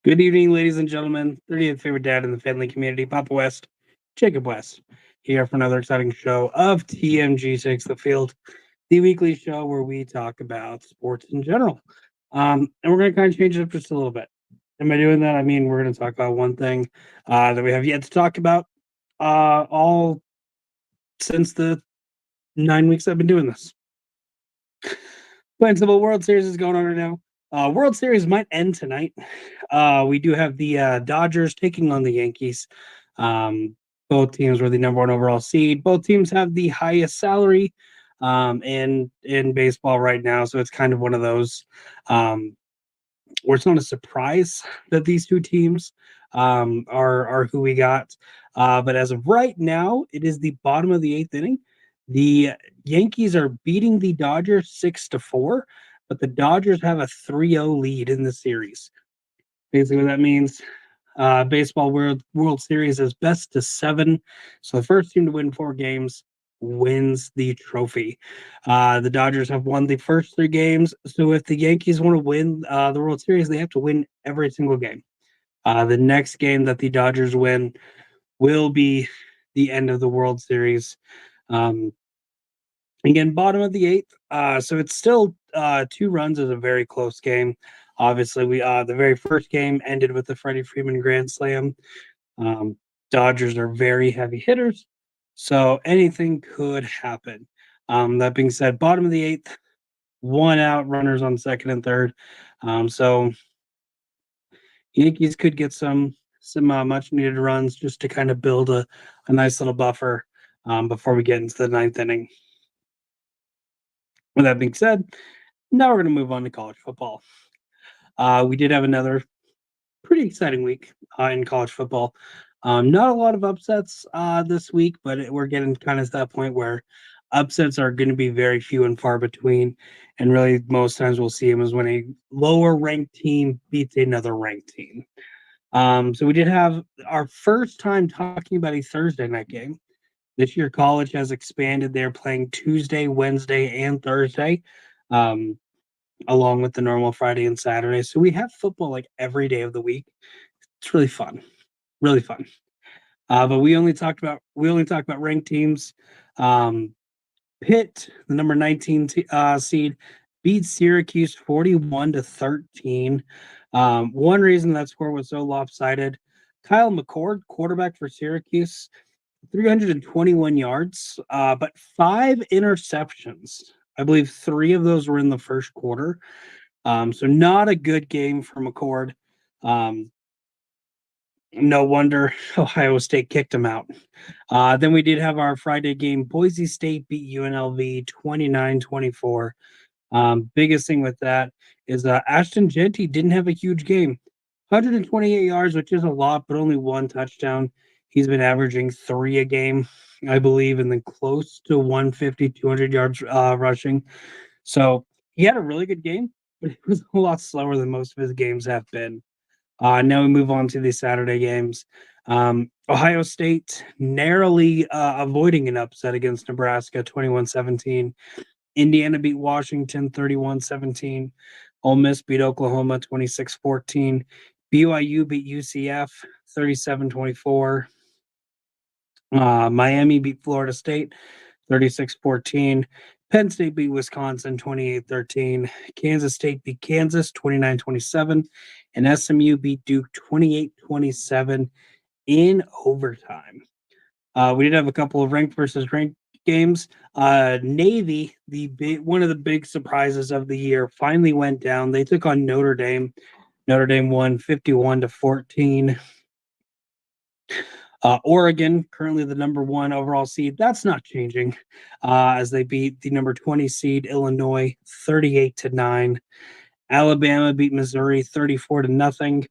Good evening, ladies and gentlemen. 30th favorite dad in the family community, Papa West, Jacob West, here for another exciting show of TMG Takes the Field, the weekly show where we talk about sports in general. And we're going to kind of change it up just a little bit. And by doing that, I mean we're going to talk about one thing that we have yet to talk about all since the 9 weeks I've been doing this. Plain simple, World Series is going on right now. World Series might end tonight. We do have the Dodgers taking on the Yankees. Um, both teams were the number one overall seed. Both teams have the highest salary in baseball right now, so it's kind of one of those um, where it's not a surprise that these two teams are who we got. But as of right now, it is the bottom of the eighth inning. The Yankees are beating the Dodgers 6-4, but the Dodgers have a 3-0 lead in the series. Basically, what that means, baseball World Series is best to seven. So the first team to win 4 games wins the trophy. The Dodgers have won the first 3 games. So if the Yankees want to win the World Series, they have to win every single game. The next game that the Dodgers win will be the end of the World Series. Again, bottom of the eighth. So it's still 2 runs is a very close game. Obviously, we the very first game ended with the Freddie Freeman grand slam. Um, Dodgers are very heavy hitters, so anything could happen. That being said, bottom of the eighth, 1 out, runners on second and third. So Yankees could get some much needed runs just to kind of build a nice little buffer before we get into the ninth inning. With that being said, now we're going to move on to college football. We did have another pretty exciting week in college football. Not a lot of upsets this week, but we're getting kind of to that point where upsets are going to be very few and far between. And really, most times we'll see them as when a lower ranked team beats another ranked team. So we did have our first time talking about a Thursday night game. This year, college has expanded. They're playing Tuesday, Wednesday, and Thursday, along with the normal Friday and Saturday. So we have football like every day of the week. It's really fun, really fun. But we only talked about ranked teams. Um, Pitt, the number 19 seed, beat Syracuse 41-13. One reason that score was so lopsided: Kyle McCord, quarterback for Syracuse, 321 yards, but 5 interceptions. I believe 3 of those were in the first quarter. So not a good game for McCord. No wonder Ohio State kicked him out. Then we did have our Friday game. Boise State beat UNLV 29-24. Biggest thing with that is Ashton Jeanty didn't have a huge game. 128 yards, which is a lot, but only 1 touchdown. He's been averaging 3 a game, I believe, and then close to 150, 200 yards rushing. So he had a really good game, but it was a lot slower than most of his games have been. Now we move on to the Saturday games. Ohio State narrowly avoiding an upset against Nebraska 21-17. Indiana beat Washington 31-17. Ole Miss beat Oklahoma 26-14. BYU beat UCF 37-24. Miami beat Florida State 36-14. Penn State beat Wisconsin 28-13. Kansas State beat Kansas 29-27. And SMU beat Duke 28-27 in overtime. We did have a couple of ranked versus ranked games. Navy, one of the big surprises of the year, finally went down. They took on Notre Dame. Notre Dame won 51-14. Oregon, currently the number 1 overall seed. That's not changing as they beat the number 20 seed Illinois 38-9. Alabama beat Missouri 34-0.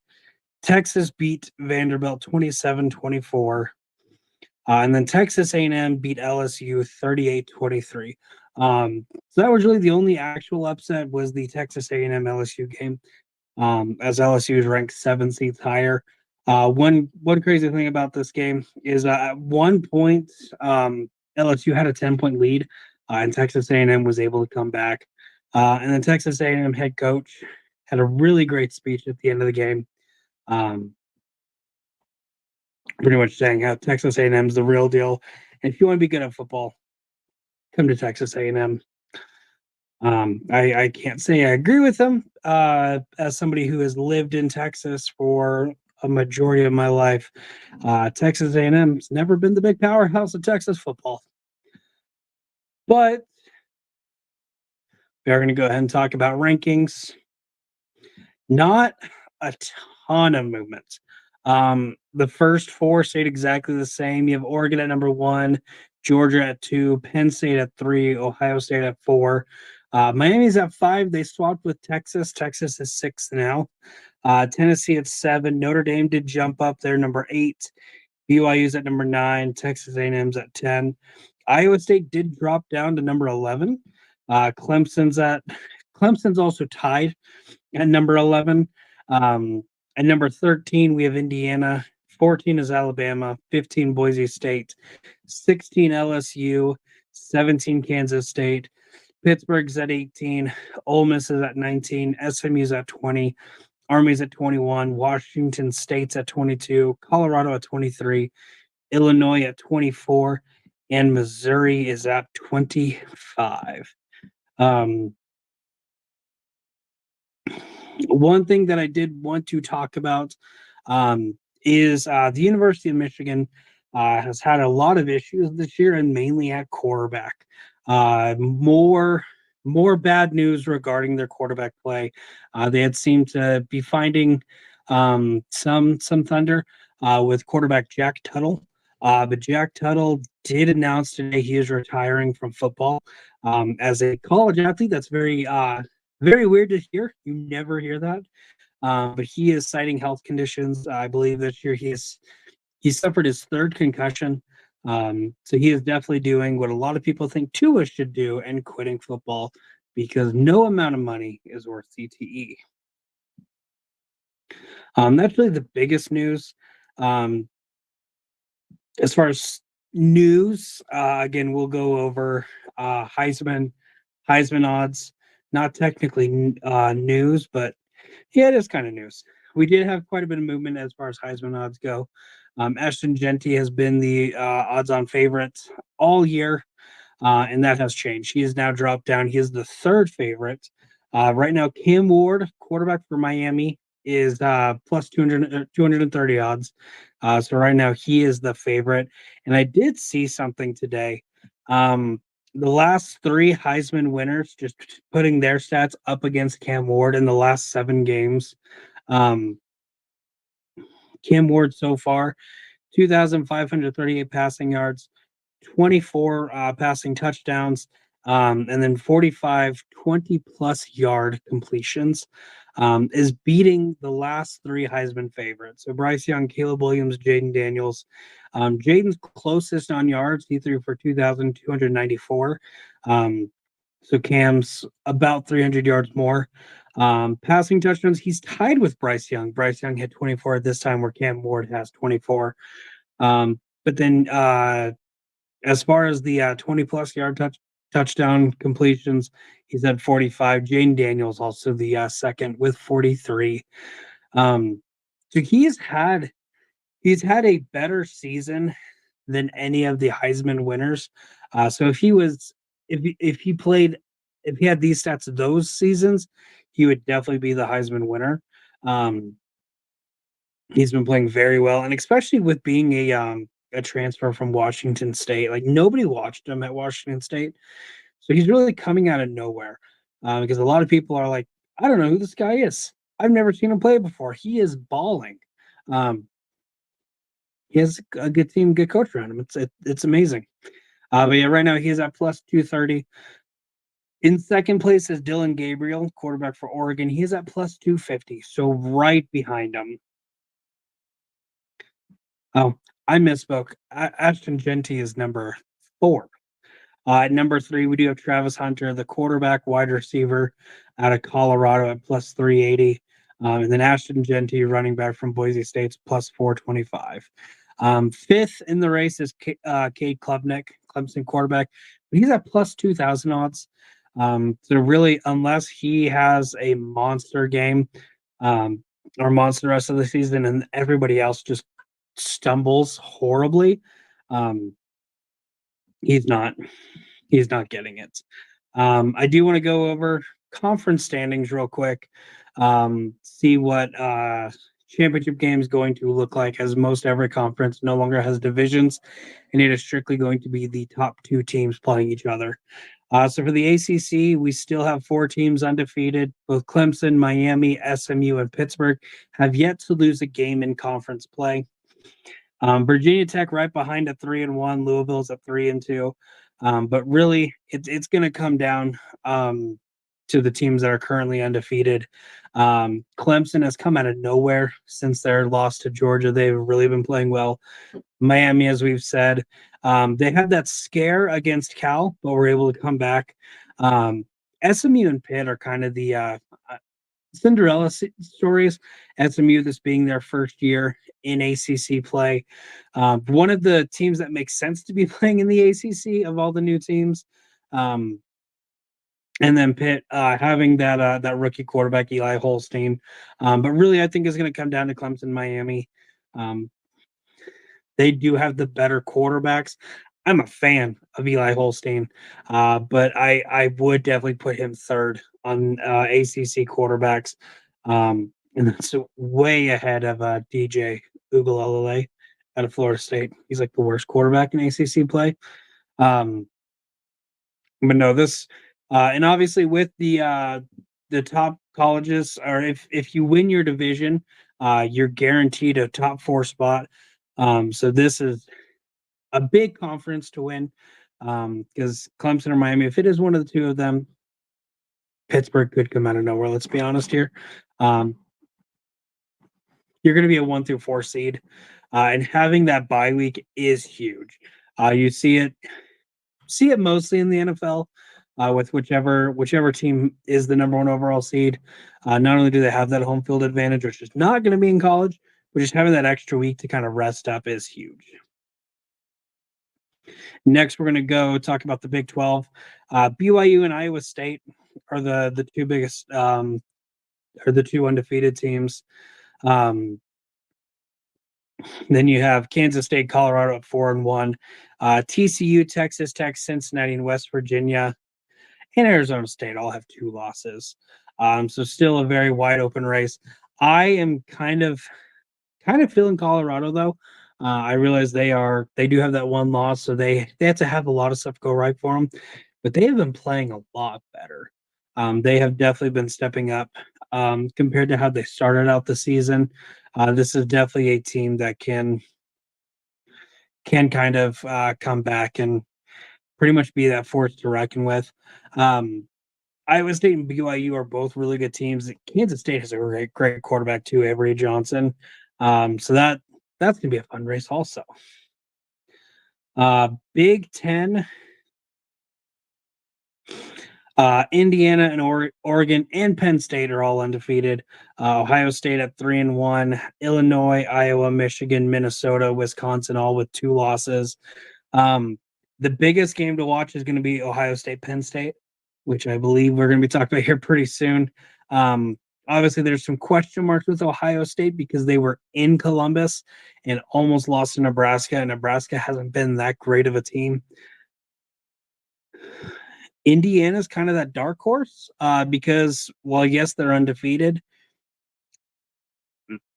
Texas beat Vanderbilt 27-24. And then Texas A&M beat LSU 38-23. So that was really the only actual upset was the Texas A&M LSU game, as LSU is ranked 7 seats higher. One crazy thing about this game is at one point LSU had a 10-point lead, and Texas A&M was able to come back. And then Texas A&M head coach had a really great speech at the end of the game. Um, Pretty much saying how Texas A&M is the real deal. And if you want to be good at football, come to Texas A&M. I can't say I agree with them. As somebody who has lived in Texas for a majority of my life, Texas A&M's never been the big powerhouse of Texas football. But we are going to go ahead and talk about rankings. Not a ton of movement. The first four stayed exactly the same. You have Oregon at number one, Georgia at two, Penn State at three, Ohio State at four. Miami's at five. They swapped with Texas. Texas is six now. Tennessee at seven. Notre Dame did jump up there, number eight. BYU's at number nine. Texas A&M's at 10. Iowa State did drop down to number 11. Clemson's also tied at number 11. At number 13, we have Indiana. 14 is Alabama. 15, Boise State. 16, LSU. 17, Kansas State. Pittsburgh's at 18. Ole Miss is at 19. SMU's at 20. Army's at 21. Washington State's at 22. Colorado at 23. Illinois at 24. And Missouri is at 25. Um, One thing that I did want to talk about is the University of Michigan has had a lot of issues this year, and mainly at quarterback. More bad news regarding their quarterback play. They had seemed to be finding some thunder with quarterback Jack Tuttle. But Jack Tuttle did announce today he is retiring from football. As a college athlete, that's very weird to hear. You never hear that. But he is citing health conditions. I believe this year he suffered his third concussion. So he is definitely doing what a lot of people think Tua should do and quitting football because no amount of money is worth CTE. That's really the biggest news. As far as news, again, we'll go over Heisman odds. Not technically news, but yeah, it is kind of news. We did have quite a bit of movement as far as Heisman odds go. Ashton Genty has been the odds-on favorite all year, and that has changed. He has now dropped down. He is the third favorite. Right now, Cam Ward, quarterback for Miami, is plus 230 odds. So right now, he is the favorite. And I did see something today. The last three Heisman winners, just putting their stats up against Cam Ward in the last 7 games. Cam Ward so far, 2,538 passing yards, 24 passing touchdowns, and then 45 20-plus yard completions, is beating the last 3 Heisman favorites. So Bryce Young, Caleb Williams, Jaden Daniels. Jaden's closest on yards. He threw for 2,294. So Cam's about 300 yards more. Passing touchdowns, he's tied with Bryce Young. Bryce Young had 24 at this time, where Cam Ward has 24. But then as far as the 20-plus yard touchdown completions, he's at 45. Jane Daniels also the second with 43. So he's had a better season than any of the Heisman winners. So if he had these stats those seasons, he would definitely be the Heisman winner. He's been playing very well, and especially with being a transfer from Washington State, like nobody watched him at Washington State, so he's really coming out of nowhere. Because a lot of people are like, I don't know who this guy is. I've never seen him play before. He is balling. Um, he has a good team, good coach around him. It's amazing. But yeah, right now he's at plus 230. In second place is Dylan Gabriel, quarterback for Oregon. He's at plus 250, so right behind him. Oh, I misspoke. Ashton Genty is number 4. At number 3, we do have Travis Hunter, the quarterback wide receiver out of Colorado at plus 380. And then Ashton Genty, running back from Boise State's plus 425. Fifth in the race is Cade Klubnik, Clemson quarterback, but he's at plus 2,000 odds. So really, unless he has a monster game, are monster the rest of the season, and everybody else just stumbles horribly. Um, he's not. He's not getting it. I do want to go over conference standings real quick. See what championship game is going to look like, as most every conference no longer has divisions, and it is strictly going to be the top two teams playing each other. So for the ACC, we still have four teams undefeated. Both Clemson, Miami, SMU, and Pittsburgh have yet to lose a game in conference play. Virginia Tech right behind at 3-1. Louisville's at 3-2. But really, it's going to come down to the teams that are currently undefeated. Clemson has come out of nowhere since their loss to Georgia. They've really been playing well. Miami, as we've said, they had that scare against Cal, but were able to come back. SMU and Pitt are kind of the Cinderella stories. SMU, this being their first year in ACC play. One of the teams that makes sense to be playing in the ACC of all the new teams. And then Pitt having that rookie quarterback Eli Holstein, but really I think it's going to come down to Clemson, Miami. Um, they do have the better quarterbacks. I'm a fan of Eli Holstein, but I would definitely put him third on ACC quarterbacks, and that's way ahead of DJ Ugalele out of Florida State. He's like the worst quarterback in ACC play. Um, but no, this and obviously with the top colleges, or if you win your division, you're guaranteed a top four spot. So this is a big conference to win, because Clemson or Miami, if it is one of the two of them, Pittsburgh could come out of nowhere. Let's be honest here. Um, you're going to be a 1 through 4 seed, and having that bye week is huge. You see it mostly in the NFL, with whichever team is the number one overall seed. Not only do they have that home field advantage, which is not going to be in college, but just having that extra week to kind of rest up is huge. Next, we're going to go talk about the Big 12. BYU and Iowa State are the two biggest, are the two undefeated teams. Then you have Kansas State, Colorado at 4-1. TCU, Texas Tech, Cincinnati, and West Virginia, and Arizona State all have 2 losses. So still a very wide open race. I am kind of feeling Colorado though. I realize they do have that one loss, so they have to have a lot of stuff go right for them, but they have been playing a lot better. They have definitely been stepping up compared to how they started out the season. This is definitely a team that can kind of come back and pretty much be that force to reckon with. Iowa State and BYU are both really good teams. Kansas State has a great quarterback too, Avery Johnson. So that's gonna be a fun race also. Big Ten, Indiana and Oregon and Penn State are all undefeated. Ohio State at 3-1. Illinois, Iowa, Michigan, Minnesota, Wisconsin, all with 2 losses. The biggest game to watch is going to be Ohio State, Penn State, which I believe we're going to be talking about here pretty soon. Obviously, there's some question marks with Ohio State because they were in Columbus and almost lost to Nebraska, and Nebraska hasn't been that great of a team. Indiana's kind of that dark horse because, well, yes, they're undefeated.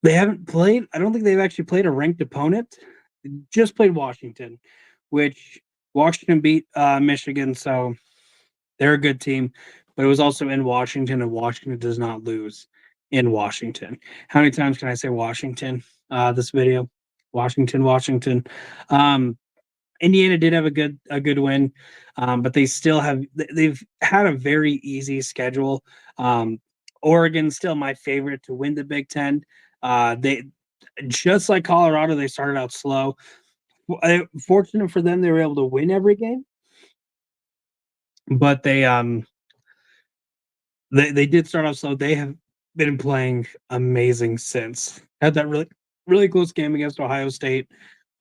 They haven't played. I don't think they've actually played a ranked opponent. They just played Washington, which Washington beat Michigan, so they're a good team. But it was also in Washington, and Washington does not lose in Washington. How many times can I say Washington? This video, Washington, Washington. Indiana did have a good win, but they've had a very easy schedule. Oregon's still my favorite to win the Big Ten. They just like Colorado, they started out slow. Fortunate for them, they were able to win every game, but they did start off slow. They have been playing amazing since. Had that really close game against Ohio State.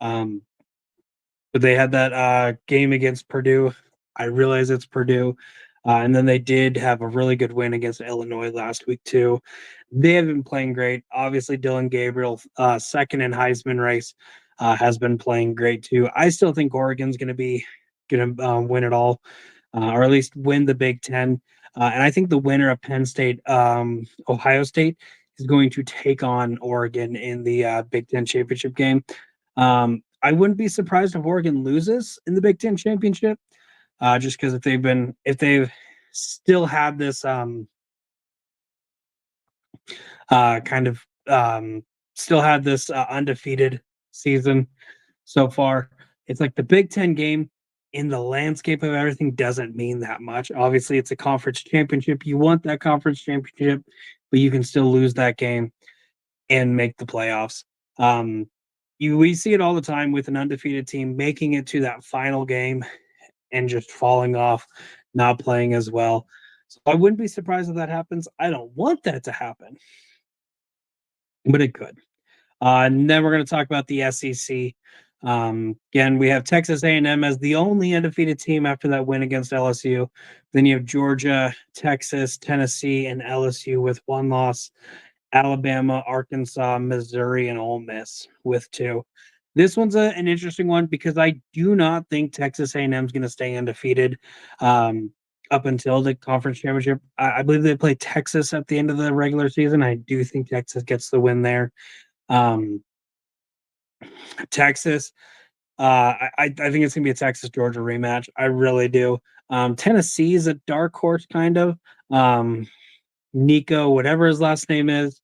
But they had that game against Purdue. I realize it's Purdue. And then they did have a really good win against Illinois last week too. They have been playing great. Obviously, Dylan Gabriel, second in Heisman race, has been playing great too. I still think Oregon's going to win it all, or at least win the Big Ten. And I think the winner of Penn State, Ohio State, is going to take on Oregon in the Big Ten championship game. I wouldn't be surprised if Oregon loses in the Big Ten championship, just because if they've still had this kind of still had this undefeated season so far. It's like the Big Ten game in the landscape of everything doesn't mean that much. Obviously, it's a conference championship. You want that conference championship, but you can still lose that game and make the playoffs. Um, we see it all the time with an undefeated team making it to that final game and just falling off, not playing as well. So I wouldn't be surprised if that happens. I don't want that to happen, but it could. And then we're going to talk about the SEC. Again, we have Texas A&M as the only undefeated team after that win against LSU. Then you have Georgia, Texas, Tennessee, and LSU with one loss. Alabama, Arkansas, Missouri, and Ole Miss with two. This one's an interesting one because I do not think Texas A&M is going to stay undefeated up until the conference championship. I believe they play Texas at the end of the regular season. I do think Texas gets the win there. Um, Texas, I think it's gonna be a Texas Georgia rematch. I really do. Tennessee is a dark horse, kind of. Um, Nico, whatever his last name is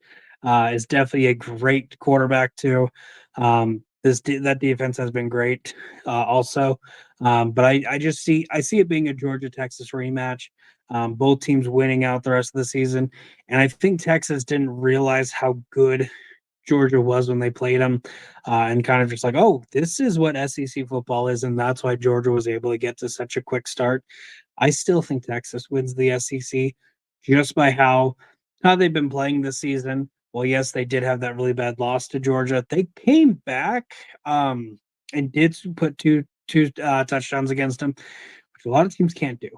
definitely a great quarterback too. That defense has been great, also. But I see it being a Georgia Texas rematch. Both teams winning out the rest of the season, and I think Texas didn't realize how good Georgia was when they played them, and kind of just like, oh, this is what SEC football is, and that's why Georgia was able to get to such a quick start. I still think Texas wins the SEC just by how they've been playing this season. Well, yes, they did have that really bad loss to Georgia. They came back and did put two touchdowns against them, which a lot of teams can't do.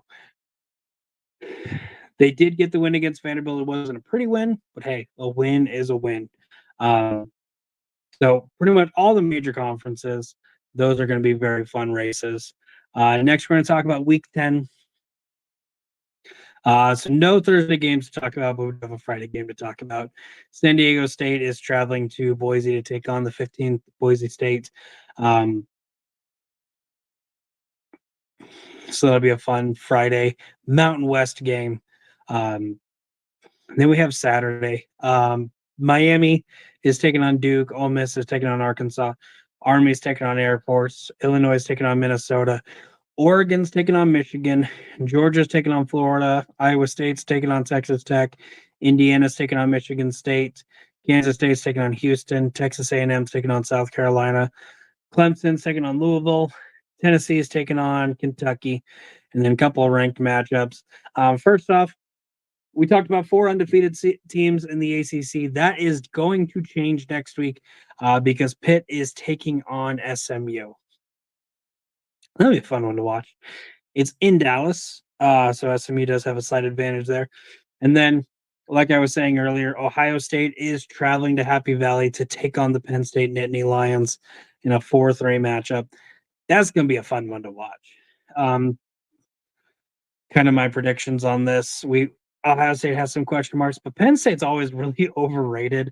They did get the win against Vanderbilt. It wasn't a pretty win, but hey, a win is a win. Um, So pretty much all the major conferences, those are going to be very fun races. Next, we're going to talk about Week 10. So no Thursday games to talk about, but we have a Friday game to talk about. San Diego State is traveling to Boise to take on the 15th Boise State. Um, so that'll be a fun Friday Mountain West game. Um, then we have Saturday. Miami is taking on Duke. Ole Miss is taking on Arkansas. Army is taking on Air Force. Illinois is taking on Minnesota. Oregon's taking on Michigan. Georgia's taking on Florida. Iowa State's taking on Texas Tech. Indiana's taking on Michigan State. Kansas State's taking on Houston. Texas A&M's taking on South Carolina. Clemson's taking on Louisville. Tennessee is taking on Kentucky. And then a couple of ranked matchups. First off, we talked about four undefeated teams in the ACC. That is going to change next week because Pitt is taking on SMU. That'll be a fun one to watch. It's in Dallas, so SMU does have a slight advantage there. And then, like I was saying earlier, Ohio State is traveling to Happy Valley to take on the Penn State Nittany Lions in a 4-3 matchup. That's going to be a fun one to watch. Um, kind of my predictions on this. Ohio State has some question marks, but Penn State's always really overrated.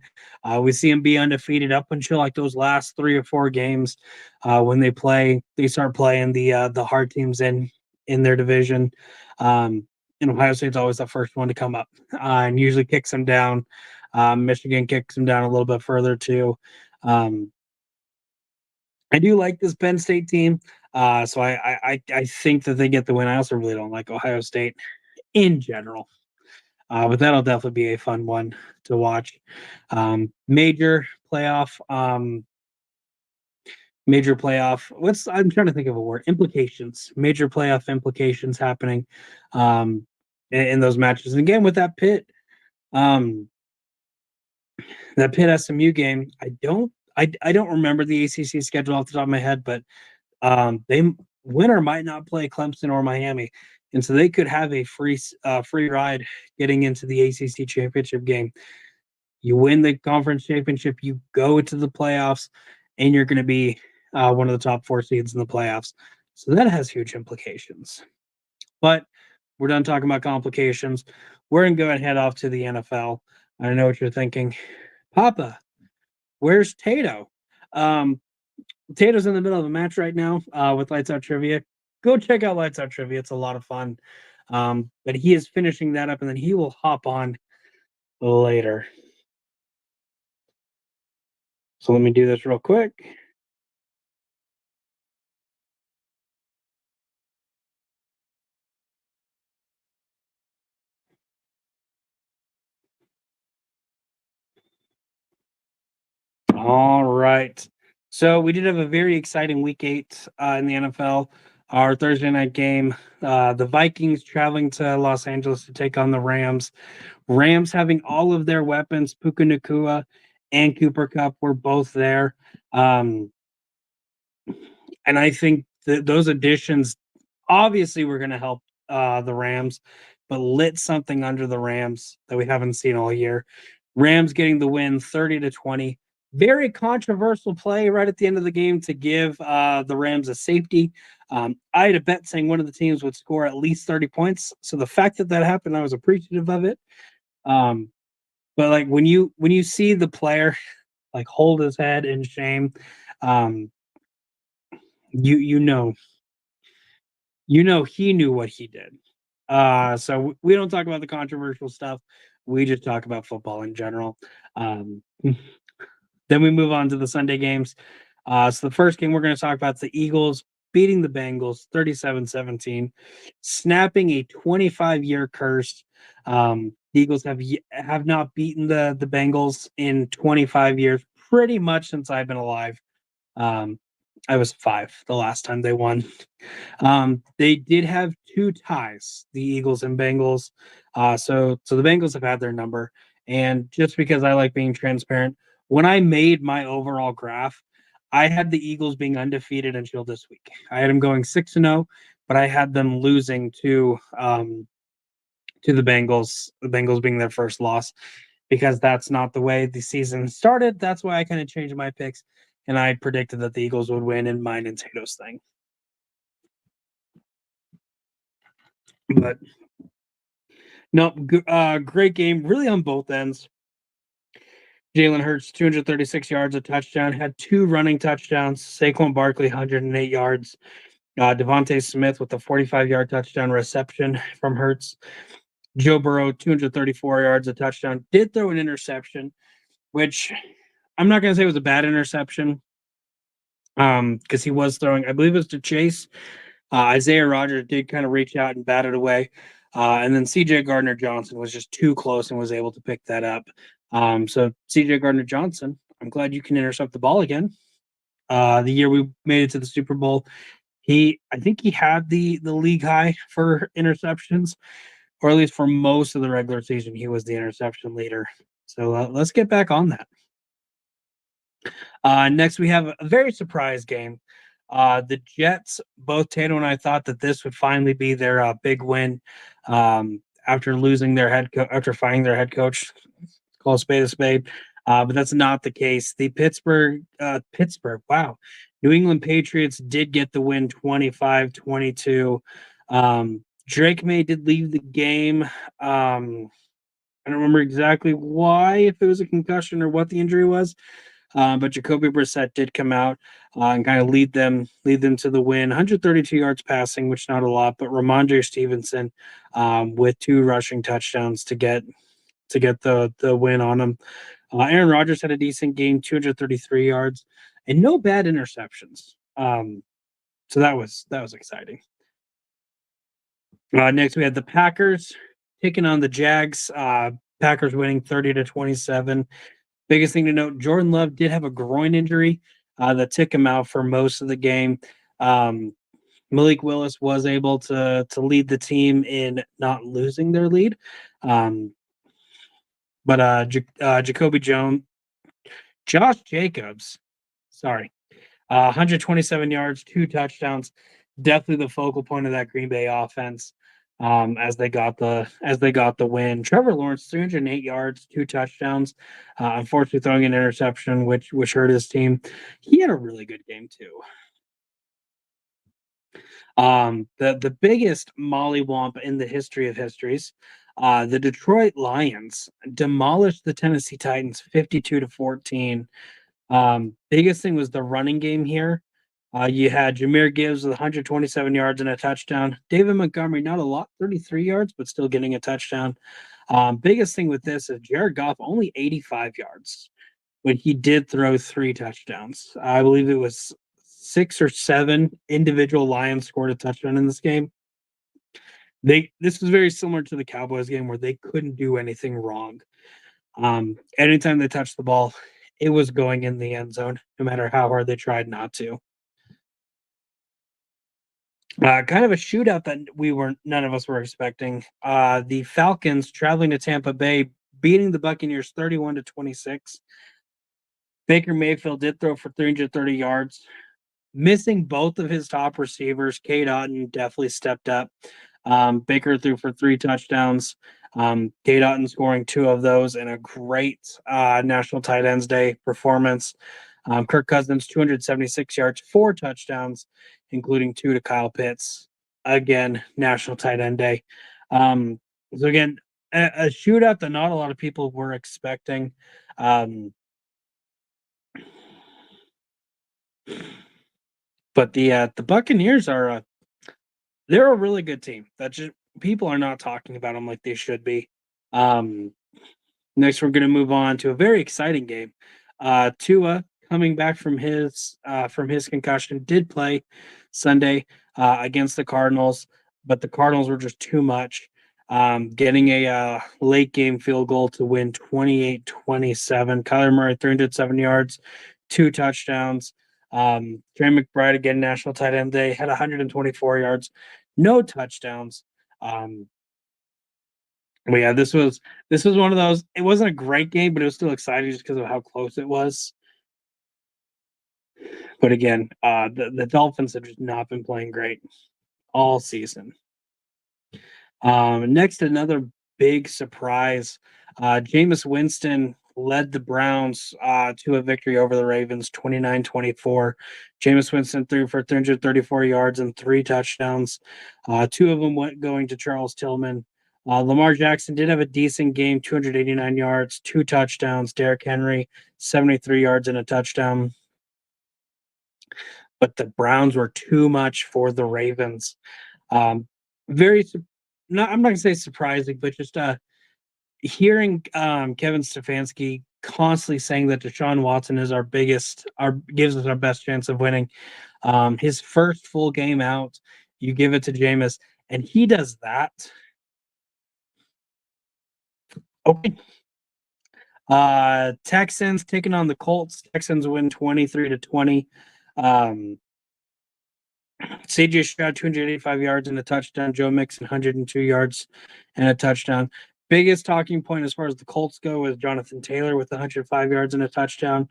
We see them be undefeated up until like those last 3 or 4 games when they start playing the hard teams in their division. And Ohio State's always the first one to come up and usually kicks them down. Michigan kicks them down a little bit further too. Um, I do like this Penn State team, so I think that they get the win. I also really don't like Ohio State in general. But that'll definitely be a fun one to watch. Major playoff. Major playoff. I'm trying to think of a word. Implications. Major playoff implications happening in those matches. And again, with um, that Pitt SMU game, I don't remember the ACC schedule off the top of my head, but they winner might not play Clemson or Miami. and so they could have a free ride getting into the ACC championship game. You win the conference championship, you go to the playoffs, and you're going to be one of the top four seeds in the playoffs. So that has huge implications. But we're done talking about complications. We're going to go and head off to the NFL. I know what you're thinking. Papa, where's Tato? Um, Tato's in the middle of a match right now with Lights Out Trivia. Go check out Lights Out Trivia. It's a lot of fun. But he is finishing that up, and then he will hop on later. So let me do this real quick. All right. So we did have a very exciting week 8 in the NFL. Our Thursday night game, the Vikings traveling to Los Angeles to take on the Rams. Rams having all of their weapons, Puka Nakua and Cooper Cup were both there. Um, and I think those additions obviously were going to help the Rams, but lit something under the Rams that we haven't seen all year. Rams getting the win 30-20. Very controversial play right at the end of the game to give the Rams a safety. I had a bet saying one of the teams would score at least 30 points. So the fact that that happened, I was appreciative of it. Um, but like when you see the player like hold his head in shame, um, you know he knew what he did. So we don't talk about the controversial stuff. We just talk about football in general. Um, then we move on to the Sunday games. So the first game we're going to talk about is the Eagles beating the Bengals 37-17, snapping a 25-year curse. The Eagles have not beaten the Bengals in 25 years, pretty much since I've been alive. Um, I was 5 the last time they won. They did have 2 ties, the Eagles and Bengals. So the Bengals have had their number. And just because I like being transparent, when I made my overall graph, I had the Eagles being undefeated until this week. I had them going 6-0, but I had them losing to the Bengals being their first loss because that's not the way the season started. That's why I kind of changed my picks, and I predicted that the Eagles would win in mine and Tato's thing. But no, great game, really on both ends. Jalen Hurts, 236 yards, a touchdown, had 2 running touchdowns. Saquon Barkley, 108 yards. Devontae Smith with a 45-yard touchdown reception from Hurts. Joe Burrow, 234 yards, a touchdown. Did throw an interception, which I'm not going to say was a bad interception because he was throwing, I believe it was to Chase. Isaiah Rodgers did kind of reach out and bat it away. And then CJ Gardner Johnson was just too close and was able to pick that up. So CJ Gardner Johnson, I'm glad you can intercept the ball again. The year we made it to the Super Bowl, I think he had the league high for interceptions, or at least for most of the regular season, he was the interception leader. So let's get back on that. Next, we have a very surprise game. The Jets, both Tato and I thought that this would finally be their big win after losing their after firing their head coach. Call a spade a spade. But that's not the case. The wow. New England Patriots did get the win 25-22. Drake May did leave the game. I don't remember exactly why, if it was a concussion or what the injury was. But Jacoby Brissett did come out and kind of lead them to the win. 132 yards passing, which not a lot, but Ramondre Stevenson with 2 rushing touchdowns to get the win on him. Aaron Rodgers had a decent game, 233 yards, and no bad interceptions. So that was exciting. Next, we had the Packers taking on the Jags. Packers winning 30-27. Biggest thing to note: Jordan Love did have a groin injury that took him out for most of the game. Malik Willis was able to lead the team in not losing their lead. But Jacoby Jones, Josh Jacobs, sorry, 127 yards, 2 touchdowns. Definitely the focal point of that Green Bay offense. as they got the win. Trevor Lawrence, 308 yards, 2 touchdowns. Unfortunately, throwing an interception, which hurt his team. He had a really good game too. The biggest mollywomp in the history of histories, the Detroit Lions demolished the Tennessee Titans 52-14. Biggest thing was the running game here. You had Jameer Gibbs with 127 yards and a touchdown. David Montgomery, not a lot, 33 yards, but still getting a touchdown. Biggest thing with this is Jared Goff only 85 yards, but he did throw 3 touchdowns. I believe it was 6 or 7 individual Lions scored a touchdown in this game. This was very similar to the Cowboys game where they couldn't do anything wrong. Anytime they touched the ball, it was going in the end zone, no matter how hard they tried not to. Kind of a shootout that none of us were expecting. The Falcons traveling to Tampa Bay, beating the Buccaneers 31-26. Baker Mayfield did throw for 330 yards, missing both of his top receivers. Cade Otton definitely stepped up. Baker threw for 3 touchdowns. Cade Otton scoring 2 of those in a great National Tight Ends Day performance. Kirk Cousins, 276 yards, 4 touchdowns, including 2 to Kyle Pitts. Again, National Tight End Day. So again, a shootout that not a lot of people were expecting. But the Buccaneers they're a really good team. That just people are not talking about them like they should be. Um, Next, we're going to move on to a very exciting game. Tua coming back from his concussion did play Sunday against the Cardinals, but the Cardinals were just too much. Getting a late game field goal to win 28-27. Kyler Murray 307 yards, 2 touchdowns. Trey McBride again, National Tight End Day, had 124 yards, no touchdowns. But yeah, this was one of those. It wasn't a great game, but it was still exciting just because of how close it was. But again, the Dolphins have just not been playing great all season. Next, another big surprise. Jameis Winston led the Browns to a victory over the Ravens, 29-24. Jameis Winston threw for 334 yards and 3 touchdowns. 2 of them went going to Charles Tillman. Lamar Jackson did have a decent game, 289 yards, 2 touchdowns. Derrick Henry, 73 yards and a touchdown. But the Browns were too much for the Ravens. Very not I'm not gonna say surprising, but just hearing Kevin Stefanski constantly saying that Deshaun Watson is our gives us our best chance of winning. His first full game out, you give it to Jameis, and he does that. Okay. Texans taking on the Colts. Texans win 23-20. CJ Stroud, 285 yards and a touchdown. Joe Mixon, 102 yards and a touchdown. Biggest talking point as far as the Colts go is Jonathan Taylor with 105 yards and a touchdown.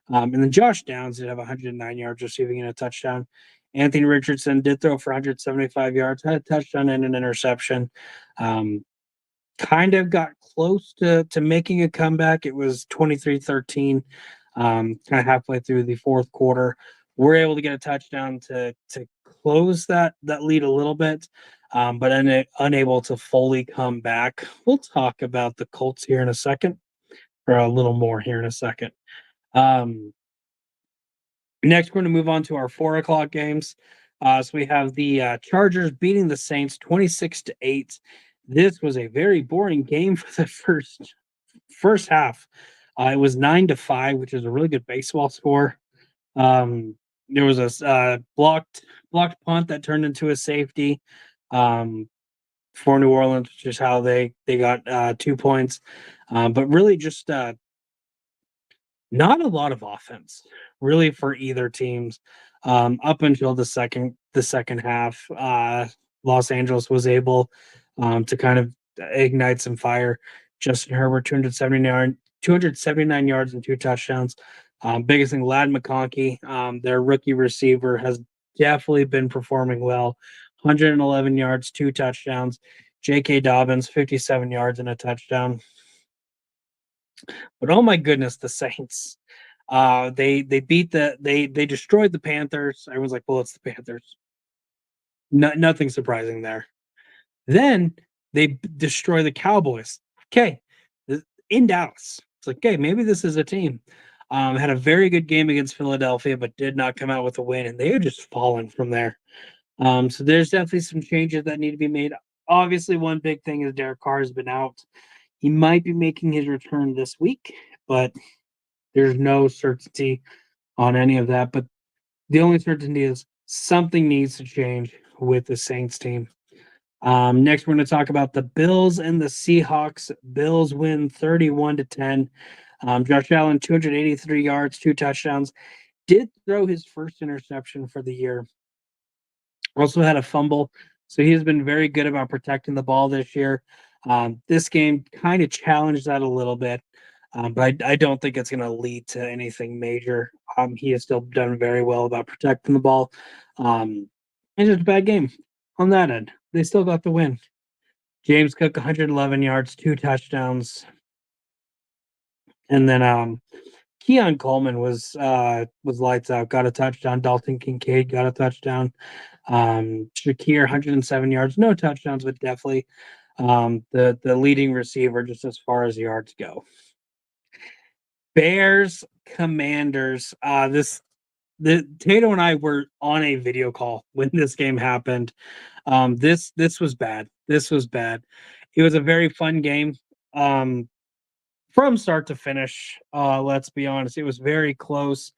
And then Josh Downs did have 109 yards receiving and a touchdown. Anthony Richardson did throw for 175 yards, had a touchdown and an interception. Kind of got close to making a comeback. It was 23-13, kind of halfway through the fourth quarter. We're able to get a touchdown to close that lead a little bit, but unable to fully come back. We'll talk about the Colts here in a second, or a little more here in a second. Next, we're going to move on to our 4 o'clock games. So we have the Chargers beating the Saints 26-8. This was a very boring game for the first half. It was 9-5, which is a really good baseball score. There was a blocked punt that turned into a safety for New Orleans, which is how they got 2 points. But really just not a lot of offense really for either teams up until the second half. Los Angeles was able to kind of ignite some fire. Justin Herbert, 279 yards and 2 touchdowns. Biggest thing, Ladd McConkey, their rookie receiver, has definitely been performing well. 111 yards, 2 touchdowns. J.K. Dobbins, 57 yards and a touchdown. But oh my goodness, the Saints. They beat they destroyed the Panthers. Everyone's like, well, it's the Panthers. Nothing surprising there. Then they destroy the Cowboys. Okay, in Dallas. It's like, okay, maybe this is a team. Had a very good game against Philadelphia, but did not come out with a win, and they have just fallen from there. So there's definitely some changes that need to be made. Obviously, one big thing is Derek Carr has been out. He might be making his return this week, but there's no certainty on any of that. But the only certainty is something needs to change with the Saints team. Next, we're going to talk about the Bills and the Seahawks. Bills win 31-10. Josh Allen, 283 yards, 2 touchdowns. Did throw his first interception for the year. Also had a fumble. So he has been very good about protecting the ball this year. This game kind of challenged that a little bit, but I don't think it's going to lead to anything major. He has still done very well about protecting the ball. And just a bad game on that end. They still got the win. James Cook, 111 yards, 2 touchdowns. And then Keon Coleman was lights out, got a touchdown. Dalton Kincaid got a touchdown. Shakir, 107 yards, no touchdowns, but definitely the leading receiver just as far as yards go. Bears Commanders. The Tato and I were on a video call when this game happened. This was bad. This was bad. It was a very fun game. From start to finish, let's be honest, it was very close.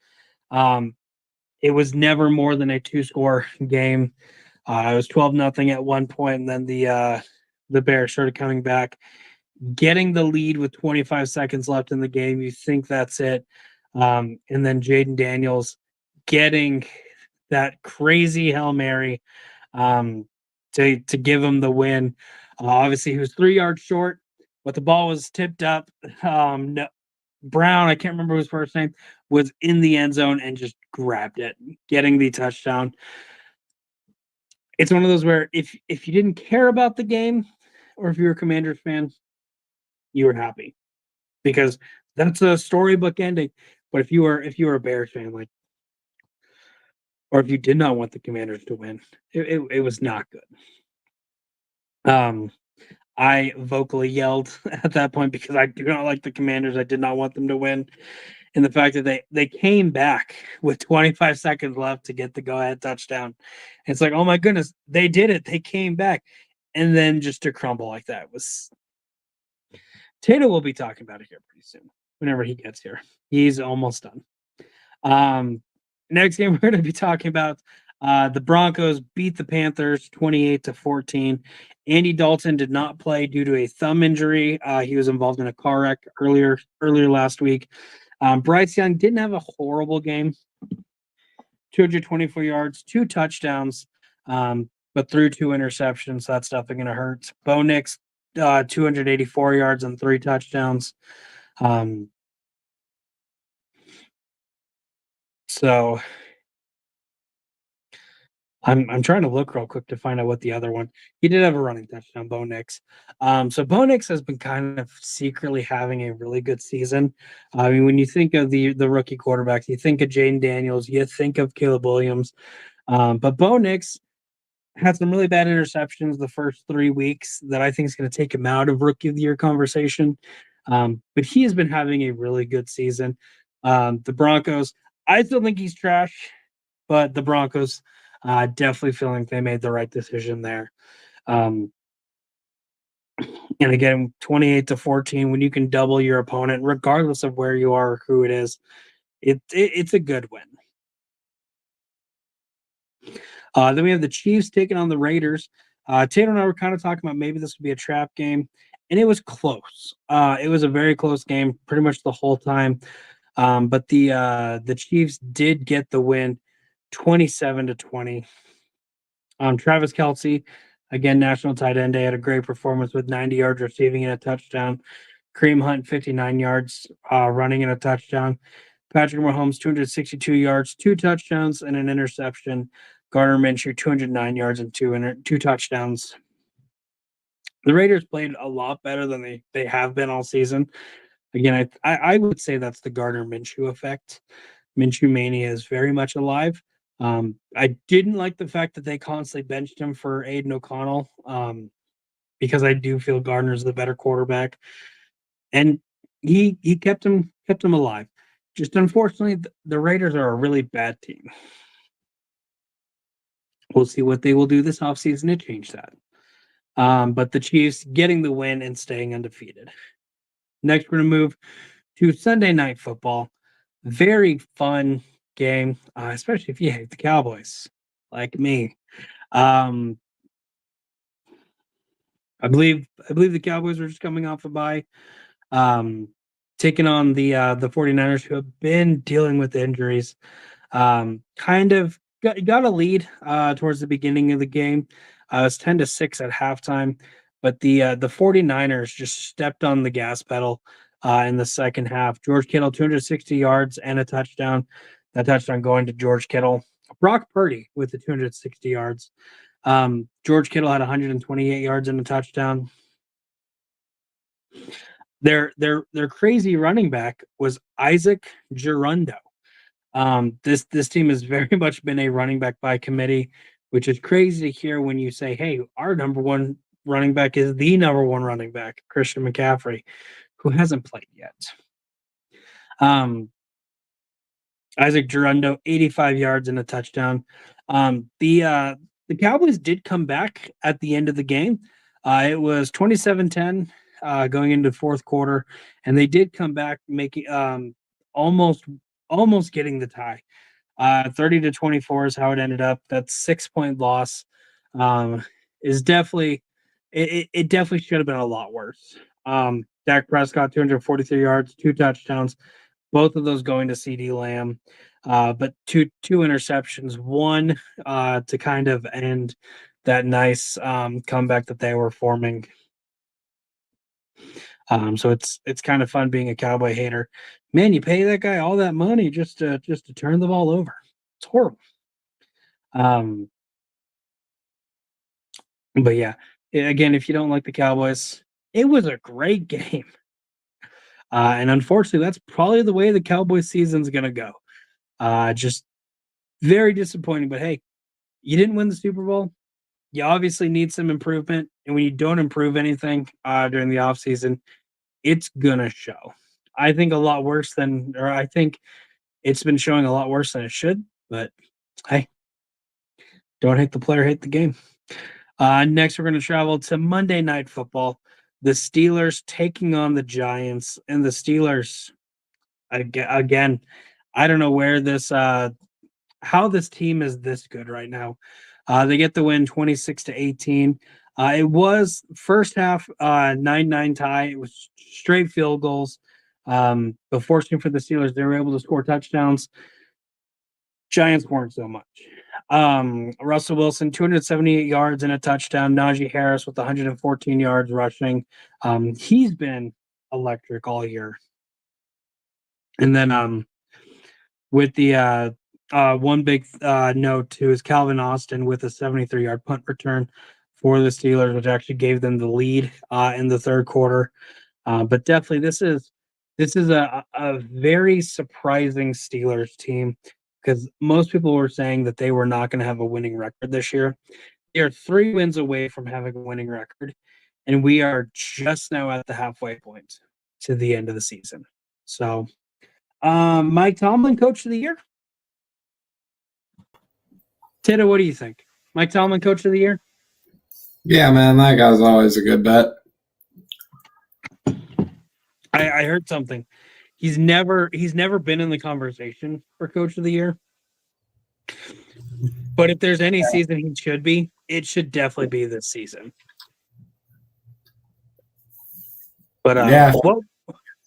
Um, it was never more than a 2-score game. It was 12-0 at one point, and then the Bears started coming back, getting the lead with 25 seconds left in the game. You think that's it, and then Jaden Daniels getting that crazy Hail Mary to give him the win. Obviously, he was 3 yards short, but the ball was tipped up. No, Brown, I can't remember his first name, was in the end zone and just grabbed it, getting the touchdown. It's one of those where if you didn't care about the game, or if you were a Commanders fan, you were happy because that's a storybook ending. But if you were a Bears fan, like, or if you did not want the Commanders to win, it was not good. Um, I vocally yelled at that point because I do not like the Commanders. I did not want them to win. And the fact that they came back with 25 seconds left to get the go-ahead touchdown. It's like, oh my goodness, they did it. They came back. And then just to crumble like that was Tato will be talking about it here pretty soon, whenever he gets here. He's almost done. Next game we're going to be talking about the Broncos beat the Panthers 28-14. Andy Dalton did not play due to a thumb injury. He was involved in a car wreck earlier last week. Bryce Young didn't have a horrible game. 224 yards, 2 touchdowns, but threw 2 interceptions. So that's definitely going to hurt. Bo Nix, 284 yards and 3 touchdowns. So I'm trying to look real quick to find out what the other one. He did have a running touchdown, Bo Nix. So Bo Nix has been kind of secretly having a really good season. I mean, when you think of the rookie quarterbacks, you think of Jaden Daniels, you think of Caleb Williams, but Bo Nix had some really bad interceptions the first 3 weeks that I think is going to take him out of rookie of the year conversation. But he has been having a really good season. The Broncos, I still think he's trash, but the Broncos definitely feeling they made the right decision there. Um, and again, 28-14, when you can double your opponent, regardless of where you are or who it is, it's a good win. Then we have the Chiefs taking on the Raiders. Taylor and I were kind of talking about maybe this would be a trap game, and it was close. It was a very close game pretty much the whole time. But the Chiefs did get the win 27-20. Travis Kelce, again, national tight end day, had a great performance with 90 yards receiving and a touchdown. Kareem Hunt, 59 yards running and a touchdown. Patrick Mahomes, 262 yards, 2 touchdowns, and an interception. Gardner Minshew, 209 yards and two touchdowns. The Raiders played a lot better than they have been all season. Again, I would say that's the Gardner Minshew effect. Minshew mania is very much alive. I didn't like the fact that they constantly benched him for Aiden O'Connell, because I do feel Gardner's the better quarterback, and he kept him alive. Just unfortunately, the Raiders are a really bad team. We'll see what they will do this offseason to change that. But the Chiefs getting the win and staying undefeated. Next, we're going to move to Sunday Night Football. Very fun game, especially if you hate the Cowboys, like me. Um, I believe the Cowboys were just coming off a bye, um, taking on the 49ers, who have been dealing with injuries. Kind of got a lead towards the beginning of the game. It was 10-6 at halftime, but the 49ers just stepped on the gas pedal in the second half. George Kittle, 260 yards and a touchdown. That touchdown going to George Kittle. Brock Purdy with the 260 yards. George Kittle had 128 yards and a touchdown. Their crazy running back was Isaac Girondo. This team has very much been a running back by committee, which is crazy to hear when you say, "Hey, our number one running back is the number one running back, Christian McCaffrey, who hasn't played yet." Um, Isaac Girondo, 85 yards and a touchdown. The Cowboys did come back at the end of the game. It was 27-10 going into the fourth quarter, and they did come back, making almost almost getting the tie. 30-24 is how it ended up. That's 6 point loss. Is definitely it definitely should have been a lot worse. Dak Prescott, 243 yards, two touchdowns, both of those going to CD Lamb. But two interceptions, one to kind of end that nice comeback that they were forming. So it's kind of fun being a Cowboy hater. Man, you pay that guy all that money just to turn the ball over. It's horrible. Um, but yeah, again, if you don't like the Cowboys, it was a great game. And unfortunately, that's probably the way the Cowboys season's gonna go. Just very disappointing. But hey, you didn't win the Super Bowl. You obviously need some improvement. And when you don't improve anything during the offseason, it's gonna show. I think a lot worse than, or I think it's been showing a lot worse than it should. But hey, don't hate the player, hate the game. Next, we're going to travel to Monday Night Football. The Steelers taking on the Giants, and the Steelers again. I don't know how this team is this good right now. They get the win 26-18. It was first half 9-9 tie. It was straight field goals. But fortunately for the Steelers, they were able to score touchdowns. Giants weren't so much. Russell Wilson, 278 yards and a touchdown. Najee Harris with 114 yards rushing. He's been electric all year. And then with the one big note too is Calvin Austin with a 73-yard punt return for the Steelers, which actually gave them the lead in the third quarter. But definitely, this is a very surprising Steelers team, because most people were saying that they were not going to have a winning record this year. They are 3 wins away from having a winning record, and we are just now at the halfway point to the end of the season. So, Mike Tomlin, Coach of the Year. Tito, what do you think? Mike Tomlin, Coach of the Year? Yeah, man, that guy's always a good bet. I heard something. He's never been in the conversation for Coach of the Year. But if there's any season he should be, it should definitely be this season. But Yeah.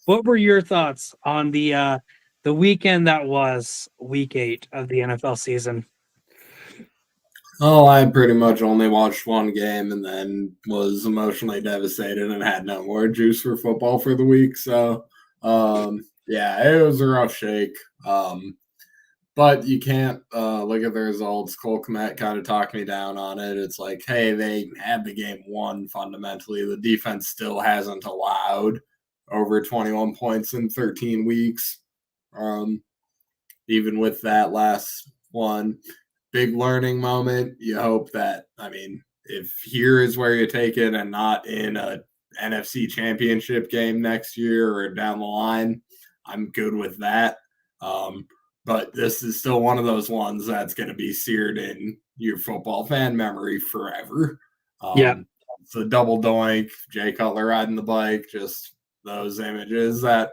what were your thoughts on the weekend that was week 8 of the NFL season? Oh, I pretty much only watched one game and then was emotionally devastated and had no more juice for football for the week. So, yeah, it was a rough shake. But you can't look at the results. Cole Kmet kind of talked me down on it. It's like, hey, they had the game won fundamentally. The defense still hasn't allowed over 21 points in 13 weeks. Even with that last one, big learning moment. You hope that, I mean, if here is where you take it and not in a NFC championship game next year or down the line, I'm good with that. But this is still one of those ones that's going to be seared in your football fan memory forever. Yeah. It's a double doink, Jay Cutler riding the bike, just those images that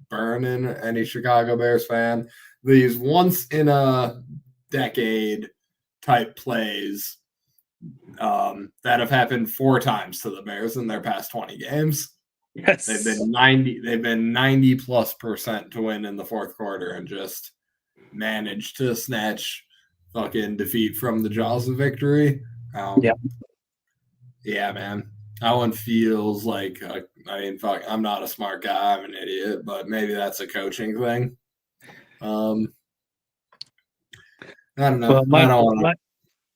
burn in any Chicago Bears fan. These once in a decade type plays that have happened 4 times to the Bears in their past 20 games. Yes. They've been 90+% to win in the fourth quarter and just managed to snatch fucking defeat from the jaws of victory. Yeah, man. That one feels like, I mean, fuck, I'm not a smart guy. I'm an idiot, but maybe that's a coaching thing. I don't know. Well,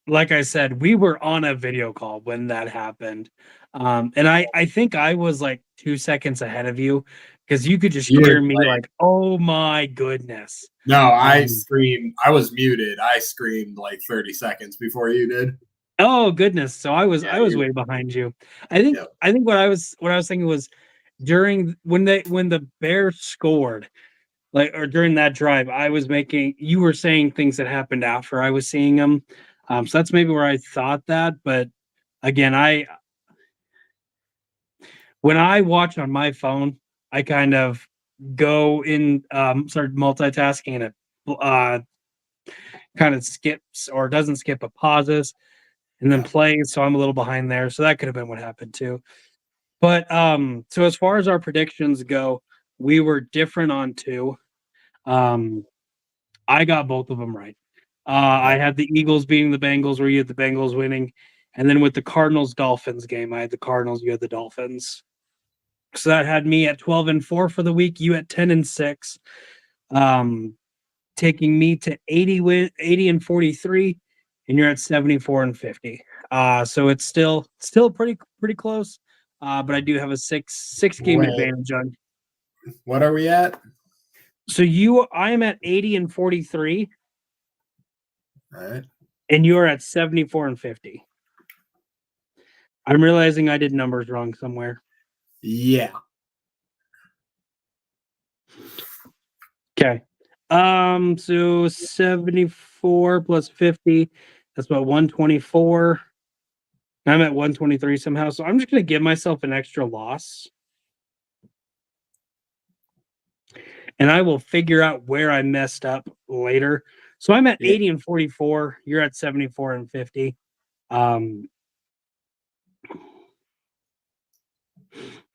like I said, we were on a video call when that happened. And I think I was like 2 seconds ahead of you because you could just hear me like, oh my goodness. No, I screamed. I was muted. I screamed like 30 seconds before you did. Oh goodness. So I was way behind you. I think what I was thinking was during when the Bears scored, like, or during that drive, you were saying things that happened after I was seeing them. So that's maybe where I thought that. But again, when I watch on my phone, I kind of go in, start multitasking, and it kind of skips or doesn't skip, but pauses and then plays. So I'm a little behind there. So that could have been what happened too. But so as far as our predictions go, we were different on 2. I got both of them right. I had the Eagles beating the Bengals, where you had the Bengals winning. And then with the Cardinals-Dolphins game, I had the Cardinals, you had the Dolphins. So that had me at 12-4 for the week, you at 10-6, taking me to 80-43, and you're at 74-50. So it's still pretty close. But I do have a six game advantage on. What are we at? So I am at 80-43. All right. And you're at 74-50. I'm realizing I did numbers wrong somewhere. Yeah. Okay. So 74 plus 50, that's about 124. I'm at 123 somehow. So I'm just gonna give myself an extra loss. And I will figure out where I messed up later. So I'm at 80-44. You're at 74-50.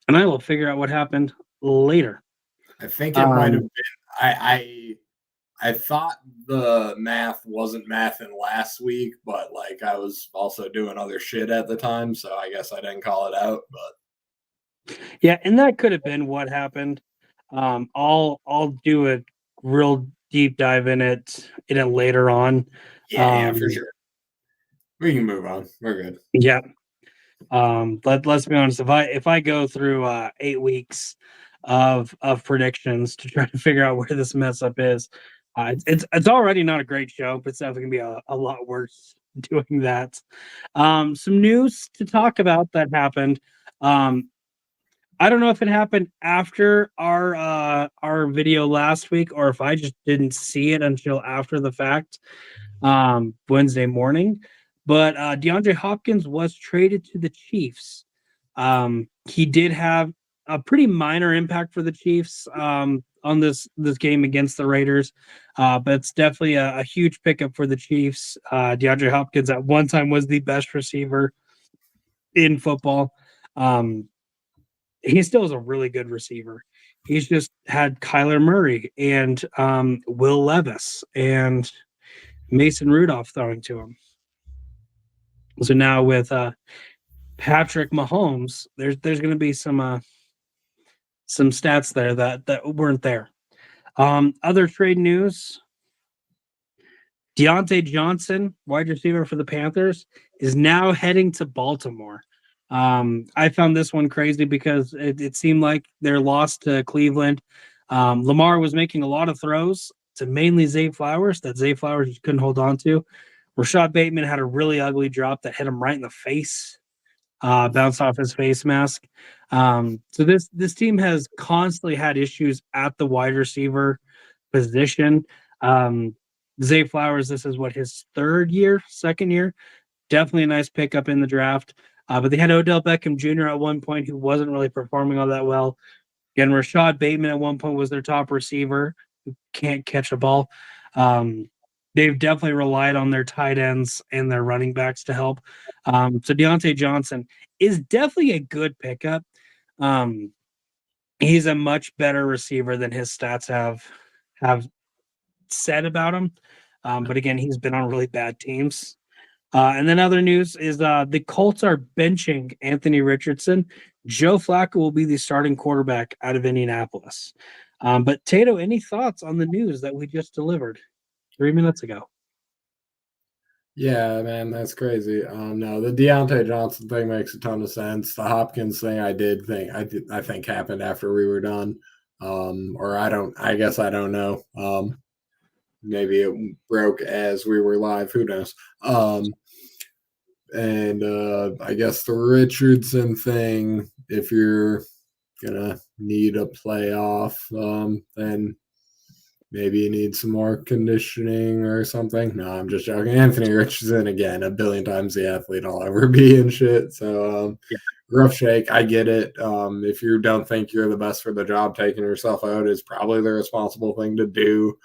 And I will figure out what happened later. I think it might have been. I thought the math wasn't mathing last week, but like I was also doing other shit at the time, so I guess I didn't call it out. But yeah, and that could have been what happened. I'll do a real deep dive in it later on. Yeah, for sure. We can move on. We're good. Yeah. Let's be honest. If I go through 8 weeks of predictions to try to figure out where this mess up is, it's already not a great show, but it's definitely gonna be a lot worse doing that. Some news to talk about that happened. I don't know if it happened after our video last week or if I just didn't see it until after the fact, Wednesday morning. But DeAndre Hopkins was traded to the Chiefs. He did have a pretty minor impact for the Chiefs on this game against the Raiders, but it's definitely a huge pickup for the Chiefs. DeAndre Hopkins at one time was the best receiver in football. He still is a really good receiver. He's just had Kyler Murray and Will Levis and Mason Rudolph throwing to him. So now with Patrick Mahomes, there's going to be some stats there that weren't there. Other trade news. Deontay Johnson, wide receiver for the Panthers, is now heading to Baltimore. I found this one crazy because it seemed like their loss to Cleveland. Lamar was making a lot of throws to mainly Zay Flowers that Zay Flowers just couldn't hold on to. Rashad Bateman had a really ugly drop that hit him right in the face, bounced off his face mask. So this team has constantly had issues at the wide receiver position. Um, Zay Flowers, this is what his second year. Definitely a nice pickup in the draft. But they had Odell Beckham Jr. at one point who wasn't really performing all that well. Again, Rashad Bateman at one point was their top receiver who can't catch a ball. Um, they've definitely relied on their tight ends and their running backs to help. So Deontay Johnson is definitely a good pickup. Um, he's a much better receiver than his stats have said about him. But again, he's been on really bad teams. And then other news is the Colts are benching Anthony Richardson. Joe Flacco will be the starting quarterback out of Indianapolis. But Tato, any thoughts on the news that we just delivered 3 minutes ago? Yeah, man, that's crazy. No, the Deontay Johnson thing makes a ton of sense. The Hopkins thing, I think happened after we were done, or I guess I don't know. Maybe it broke as we were live. Who knows? And I guess the Richardson thing, if you're gonna need a playoff, then maybe you need some more conditioning or something. No, I'm just joking. Anthony Richardson, again, a billion times the athlete I'll ever be and shit. So, Yeah. rough shake. I get it. If you don't think you're the best for the job, taking yourself out is probably the responsible thing to do.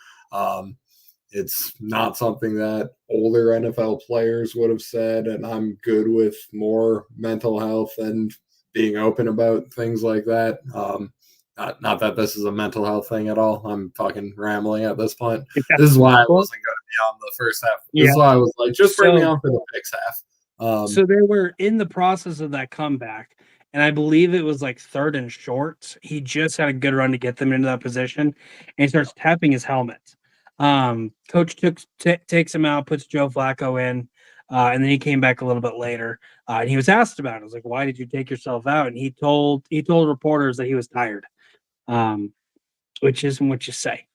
It's not something that older NFL players would have said, and I'm good with more mental health and being open about things like that. Not that this is a mental health thing at all. I'm fucking rambling at this point. Yeah. This is why I Well, wasn't going to be on the first half. This yeah. is why I was like, just bring me So on for the picks half. So they were in the process of that comeback, and I believe it was like third and short. He just had a good run to get them into that position, and he starts tapping his helmet. Coach takes him out, puts Joe Flacco in, and then he came back a little bit later, and he was asked about it. I was like, "Why did you take yourself out?" And he told reporters that he was tired, um, which isn't what you say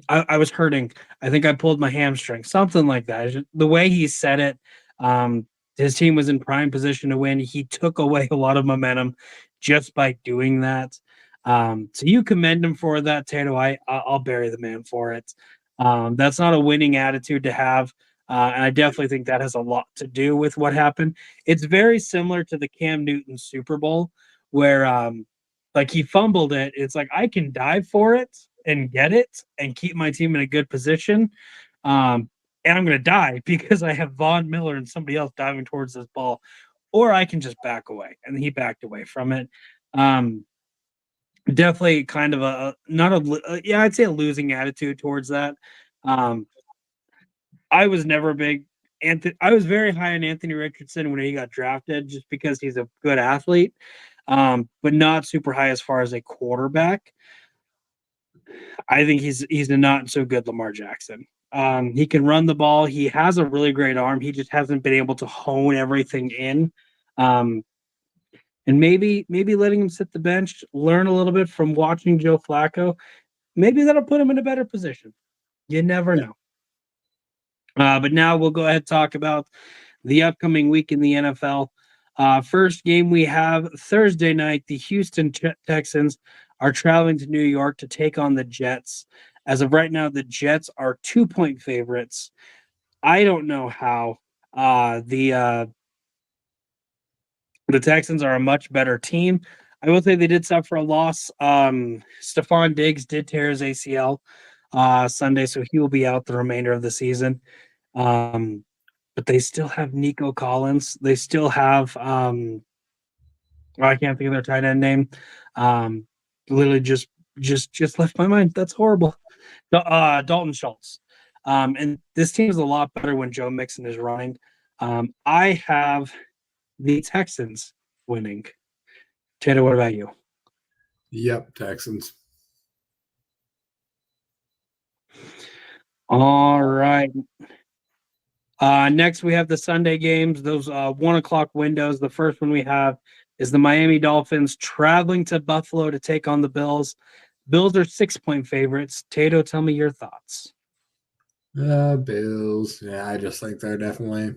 I was hurting. I think I pulled my hamstring, something like that. The way he said it, um, his team was in prime position to win. He took away a lot of momentum just by doing that. So you commend him for that, Tato. I'll bury the man for it. That's not a winning attitude to have. And I definitely think that has a lot to do with what happened. It's very similar to the Cam Newton Super Bowl, where like he fumbled it. It's like I can dive for it and get it and keep my team in a good position. And I'm going to die because I have Von Miller and somebody else diving towards this ball, or I can just back away. And he backed away from it. Um, Definitely kind of not a, yeah, I'd say a losing attitude towards that. Um, I was never a big I was very high on Anthony Richardson when he got drafted just because he's a good athlete, but not super high as far as a quarterback. I think he's a not so good Lamar Jackson. He can run the ball. He has a really great arm. He just hasn't been able to hone everything in. Um, and maybe letting him sit the bench, learn a little bit from watching Joe Flacco, maybe that'll put him in a better position. You never know. But now we'll go ahead and talk about the upcoming week in the NFL. First game we have Thursday night. The Houston Texans are traveling to New York to take on the Jets. As of right now, the Jets are 2-point favorites. I don't know how the Texans are a much better team. I will say they did suffer a loss. Stephon Diggs did tear his ACL Sunday, so he will be out the remainder of the season. But they still have Nico Collins. They still have I can't think of their tight end name. Um, Literally just left my mind. That's horrible. Dalton Schultz. And this team is a lot better when Joe Mixon is running. I have the Texans winning. Taylor, what about you? Yep, Texans. All right. Next, we have the Sunday games, those 1 o'clock windows. The first one we have is the Miami Dolphins traveling to Buffalo to take on the Bills. Bills are 6-point favorites. Tato, tell me your thoughts. Bills. Yeah, I just think they're definitely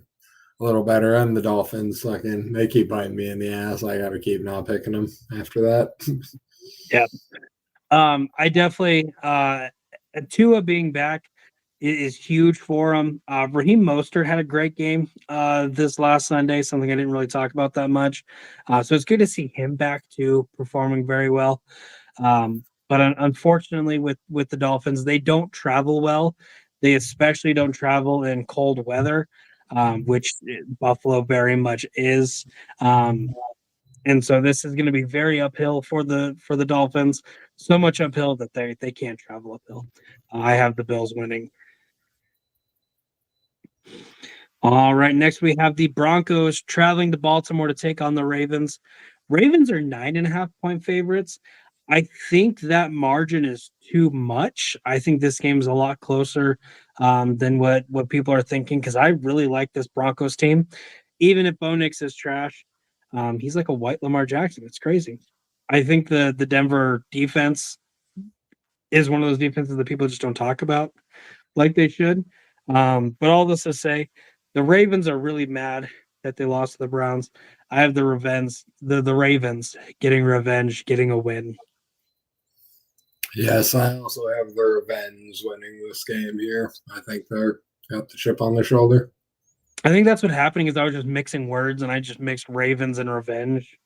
a little better. And the Dolphins, fucking, they keep biting me in the ass. I got to keep not picking them after that. Yeah. I definitely Tua being back is huge for him. Raheem Mostert had a great game this last Sunday, something I didn't really talk about that much. So it's good to see him back too, performing very well. But unfortunately, with the Dolphins, they don't travel well. They especially don't travel in cold weather, which Buffalo very much is. Um, and so this is going to be very uphill for the Dolphins. So much uphill that they can't travel uphill. I have the Bills winning. All right, next we have the Broncos traveling to Baltimore to take on the Ravens. Ravens are 9.5-point favorites. I think that margin is too much. I think this game is a lot closer than what people are thinking because I really like this Broncos team. Even if Bo Nix is trash, he's like a white Lamar Jackson. It's crazy. I think the Denver defense is one of those defenses that people just don't talk about like they should. But all this to say, the Ravens are really mad that they lost to the Browns. I have the Ravens getting revenge, getting a win. Yes, I also have the Revenge winning this game here. I think they're got the chip on their shoulder. I think that's what happening is I was just mixing words and I just mixed Ravens and revenge.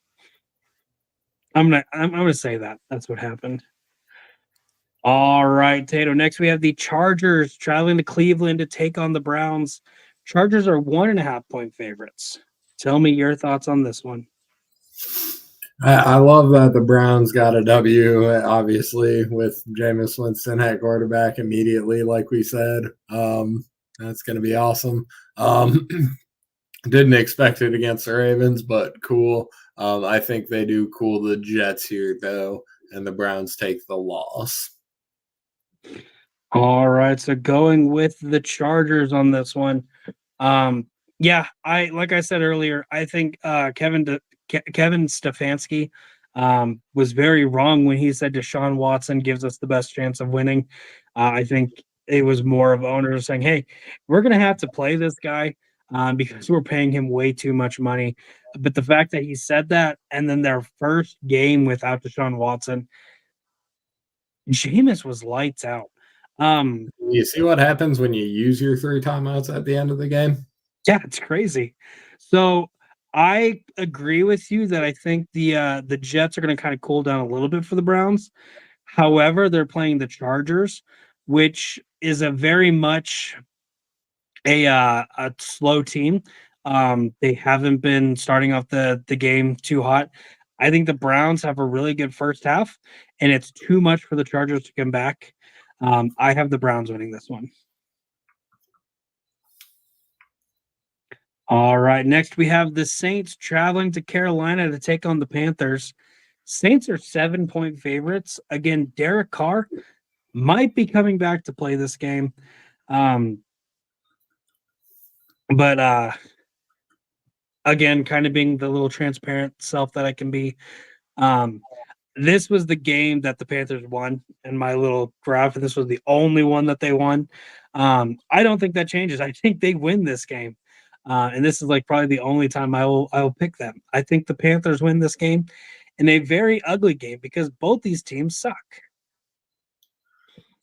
I'm gonna say that. That's what happened. All right, Tato. Next we have the Chargers traveling to Cleveland to take on the Browns. Chargers are 1.5-point favorites. Tell me your thoughts on this one. I love that the Browns got a W, obviously, with Jameis Winston at quarterback immediately, like we said. That's going to be awesome. Didn't expect it against the Ravens, but cool. I think they do cool the Jets here, though, and the Browns take the loss. All right, so going with the Chargers on this one. Um, yeah, I like I said earlier, I think Kevin Stefanski was very wrong when he said Deshaun Watson gives us the best chance of winning. I think it was more of owners saying, "Hey, we're going to have to play this guy because we're paying him way too much money." But the fact that he said that, and then their first game without Deshaun Watson, Jameis was lights out. Um, You see what happens when you use your 3 timeouts at the end of the game? Yeah, it's crazy. So I agree with you that I think the Jets are going to kind of cool down a little bit for the Browns. However, they're playing the Chargers, which is a very much a slow team. They haven't been starting off the game too hot. I think the Browns have a really good first half, and it's too much for the Chargers to come back. I have the Browns winning this one. All right. Next, we have the Saints traveling to Carolina to take on the Panthers. Saints are 7-point favorites. Again, Derek Carr might be coming back to play this game. Um, but again, kind of being the little transparent self that I can be. Um, this was the game that the Panthers won in my little graph, and this was the only one that they won. I don't think that changes. I think they win this game. And this is like probably the only time I will pick them. I think the Panthers win this game in a very ugly game because both these teams suck.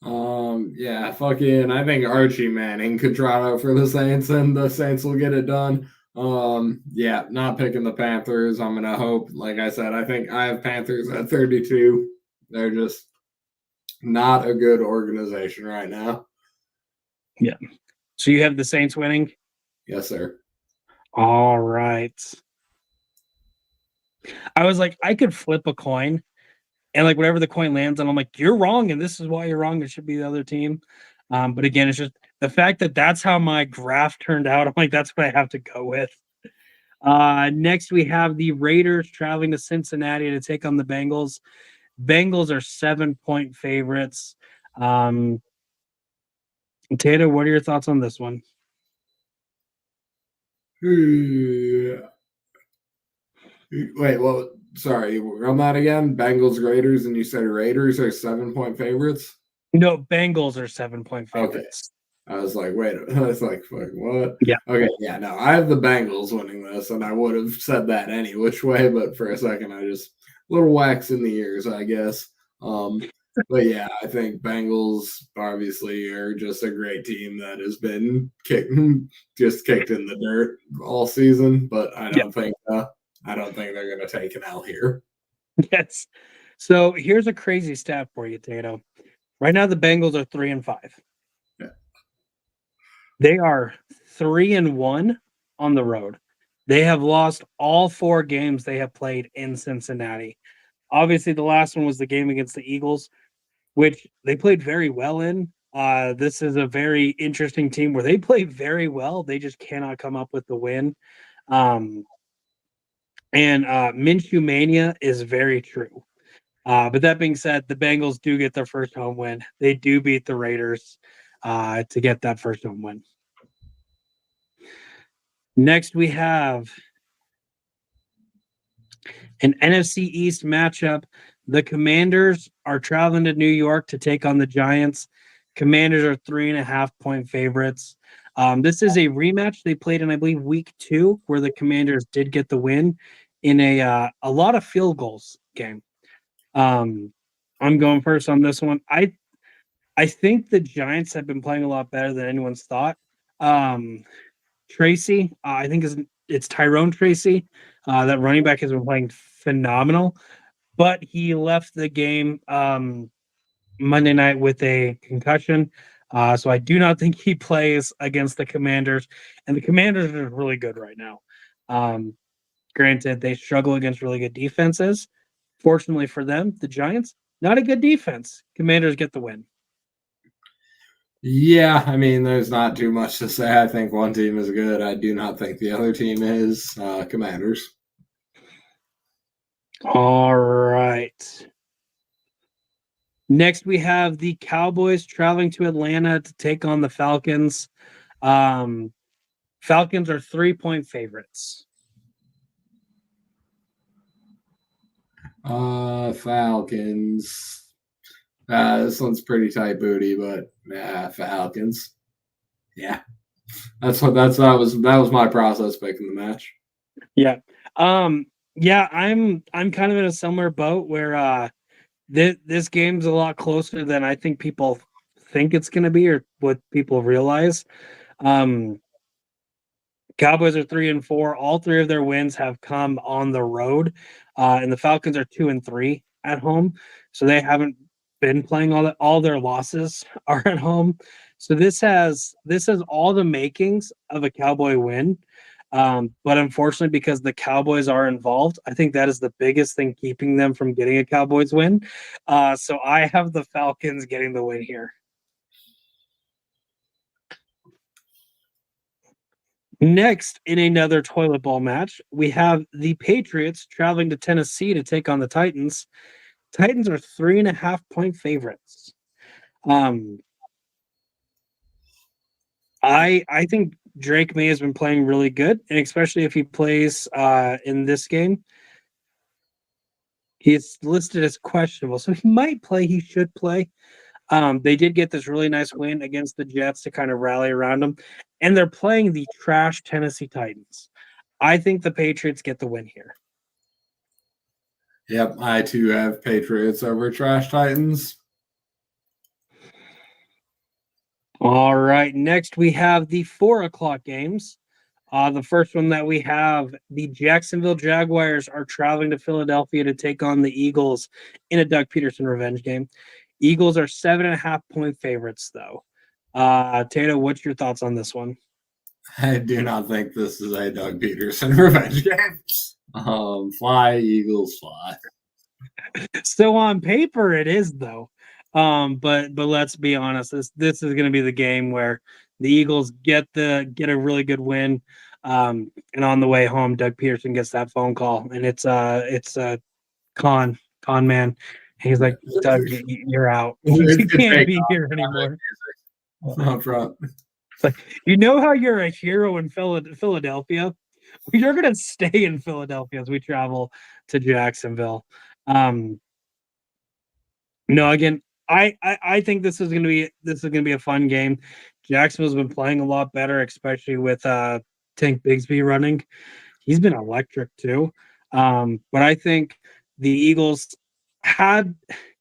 Yeah, fucking, I think Archie Manning could try out for the Saints, and the Saints will get it done. Yeah, not picking the Panthers. I'm gonna hope, like I said, I think I have Panthers at 32. They're just not a good organization right now. Yeah. So you have the Saints winning. Yes, sir. All right. I was like, I could flip a coin and like whatever the coin lands on, I'm like, you're wrong, and this is why you're wrong. It should be the other team. But again, it's just the fact that that's how my graph turned out. I'm like, that's what I have to go with. Next, we have the Raiders traveling to Cincinnati to take on the Bengals. Bengals are 7-point favorites. Um, Tato, what are your thoughts on this one? Wait, well, sorry, run that again. Bengals, Raiders, and you said Raiders are 7-point favorites? No, Bengals are 7-point Okay. favorites. I was like, wait, I was like, what? Yeah. Okay, yeah, no, I have the Bengals winning this, and I would have said that any which way, but for a second, I just little wax in the ears, I guess. But yeah, I think Bengals obviously are just a great team that has been kicked in the dirt all season. But I don't think they're going to take an L here. Yes. So here's a crazy stat for you, Tato. Right now, the Bengals are 3-5. Yeah. They are 3-1 on the road. They have lost all 4 games they have played in Cincinnati. Obviously, the last one was the game against the Eagles, which they played very well in. This is a very interesting team where they play very well. They just cannot come up with the win. And Minshew Mania is very true. But that being said, the Bengals do get their first home win. They do beat the Raiders to get that first home win. Next, we have an NFC East matchup. The Commanders are traveling to New York to take on the Giants. Commanders are 3.5-point favorites. This is a rematch they played in, I believe, week 2, where the Commanders did get the win in a lot of field goals game. I'm going first on this one. I think the Giants have been playing a lot better than anyone's thought. Tracy, I think it's Tyrone Tracy. That running back has been playing phenomenal, but he left the game Monday night with a concussion. So I do not think he plays against the Commanders, and the Commanders are really good right now. Granted, they struggle against really good defenses. Fortunately for them, the Giants, not a good defense. Commanders get the win. Yeah, I mean, there's not too much to say. I think one team is good. I do not think the other team is. Commanders. All right. Next, we have the Cowboys traveling to Atlanta to take on the Falcons. Falcons are 3-point favorites. Falcons. This one's pretty tight booty, but Falcons. Yeah, that was my process picking the match. Yeah. Yeah, I'm kind of in a similar boat where this game's a lot closer than I think people think it's going to be or what people realize. Um, Cowboys are 3-4. All 3 of their wins have come on the road, and the Falcons are 2-3 at home. So they haven't been playing all that. All their losses are at home. So this has all the makings of a Cowboy win. But unfortunately, because the Cowboys are involved, I think that is the biggest thing keeping them from getting a Cowboys win. So I have the Falcons getting the win here. Next, in another toilet bowl match, we have the Patriots traveling to Tennessee to take on the Titans. Titans are 3.5-point favorites. I think Drake May has been playing really good, and especially if he plays in this game. He's listed as questionable, so he might play. He should play. They did get this really nice win against the Jets to kind of rally around them, and they're playing the trash Tennessee Titans. I think the Patriots get the win here. Yep, I too have Patriots over Trash Titans. All right, next we have the 4:00 games. The first one that we have, the Jacksonville Jaguars are traveling to Philadelphia to take on the Eagles in a Doug Peterson revenge game. Eagles are 7.5-point favorites, though. Tato, what's your thoughts on this one? I do not think this is a Doug Peterson revenge game. Fly, Eagles, fly. So on paper, it is though. But let's be honest. This is going to be the game where the Eagles get a really good win. And on the way home, Doug Peterson gets that phone call, and it's con man. He's like, Doug, you're out. You can't be here anymore. up front. Like, you know how you're a hero in Philadelphia? You're gonna stay in Philadelphia as we travel to Jacksonville. Um, no, again, I think this is gonna be a fun game. Jacksonville's been playing a lot better, especially with Tank Bigsby running. He's been electric too. But I think the Eagles had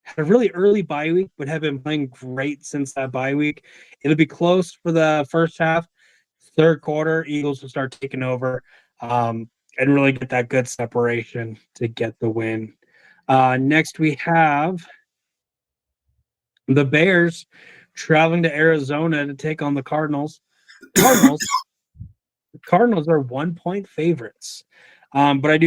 had a really early bye week, but have been playing great since that bye week. It'll be close for the first half. Third quarter, Eagles will start taking over and really get that good separation to get the win. Next, we have the Bears traveling to Arizona to take on the Cardinals. Cardinals, Cardinals are 1 point favorites. But I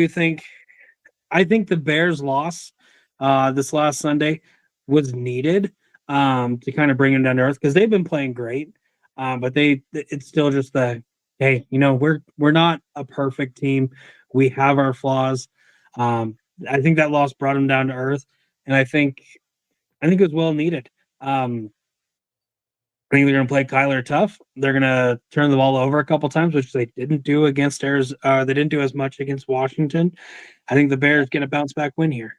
think the Bears loss this last Sunday was needed to kind of bring them down to earth because they've been playing great. But it's still just the hey, we're not a perfect team. We have our flaws. I think that loss brought them down to earth, and I think it was well needed. I think they're going to play Kyler tough. They're going to turn the ball over a couple times, which they didn't do against Arizona. They didn't do as much against Washington. I think the Bears get a bounce back win here.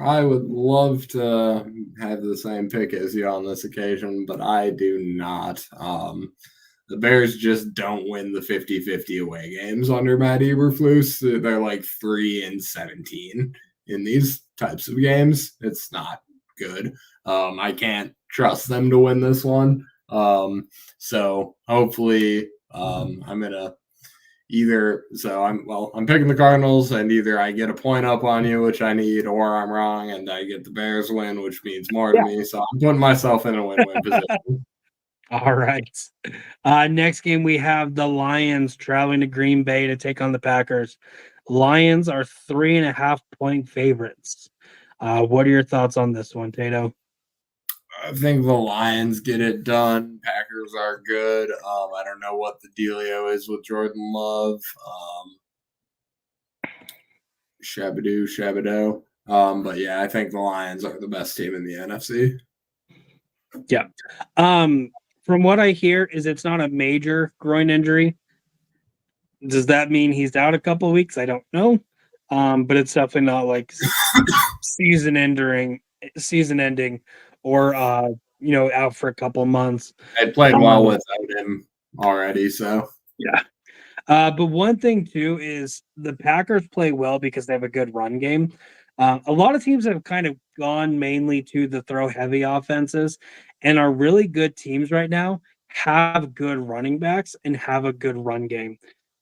I would love to have the same pick as you on this occasion, but I do not. The Bears just don't win the 50-50 away games under Matt Eberflus. They're like 3-17 in these types of games. It's not good. I can't trust them to win this one. So hopefully, I'm gonna I'm picking the Cardinals, and either I get a point up on you, which I need, or I'm wrong and I get the Bears win, which means more to me. So I'm putting myself in a win-win position. All right. Next game, we have the Lions traveling to Green Bay to take on the Packers. Lions are 3.5 point favorites. What are your thoughts on this one, Tato? I think the Lions get it done. Packers are good. I don't know what the dealio is with Jordan Love. Shabado. But yeah, I think the Lions are the best team in the NFC. Yeah. From what I hear, is it's not a major groin injury. Does that mean he's out a couple of weeks? I don't know. But it's definitely not like season ending, or out for a couple of months. I played well without him already, so yeah. But one thing too is the Packers play well because they have a good run game. A lot of teams have kind of gone mainly to the throw heavy offenses, and are really good teams right now have good running backs and have a good run game.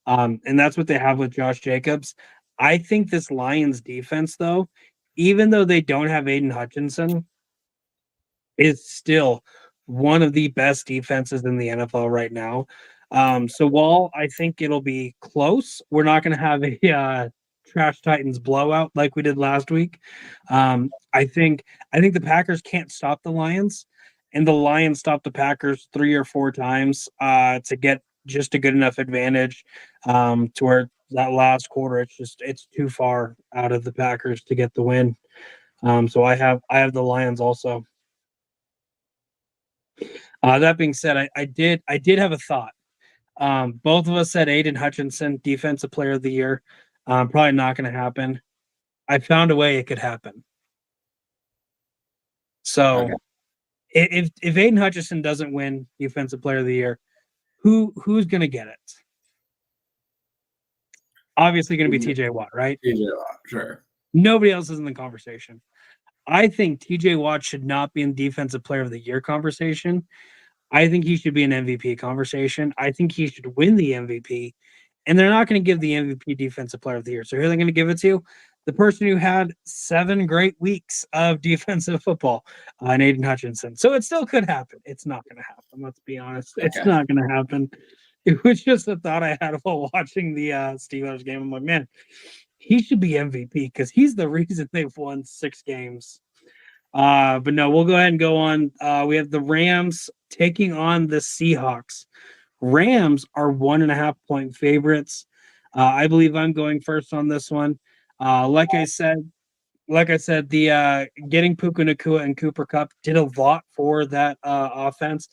And that's what they have with Josh Jacobs. I think this Lions defense, though, even though they don't have Aiden Hutchinson, is still one of the best defenses in the NFL right now. So while I think it'll be close, we're not going to have a Trash Titans blowout like we did last week. I think the Packers can't stop the Lions, and the Lions stopped the Packers 3 or 4 times to get just a good enough advantage to where that last quarter it's too far out of the Packers to get the win. So I have the Lions also. That being said, I did have a thought. Both of us said Aiden Hutchinson, Defensive Player of the Year. Probably not going to happen. I found a way it could happen. So okay. if Aiden Hutchinson doesn't win Defensive Player of the Year, who's going to get it? Obviously, going to be TJ Watt, right? TJ Watt, sure. Nobody else is in the conversation. I think TJ Watt should not be in Defensive Player of the Year conversation. I think he should be an MVP conversation. I think he should win the MVP. And they're not going to give the MVP Defensive Player of the Year. So who are they going to give it to? The person who had 7 great weeks of defensive football, Aiden Hutchinson. So it still could happen. It's not going to happen. Let's be honest. Okay. It's not going to happen. It was just a thought I had while watching the Steelers game. I'm like, man, he should be MVP because he's the reason they've won 6 games. But no, we'll go ahead and go on. We have the Rams taking on the Seahawks. Rams are 1.5 point favorites. I believe I'm going first on this one. Like I said, like I said, the getting Puka Nakua and Cooper Cup did a lot for that offense.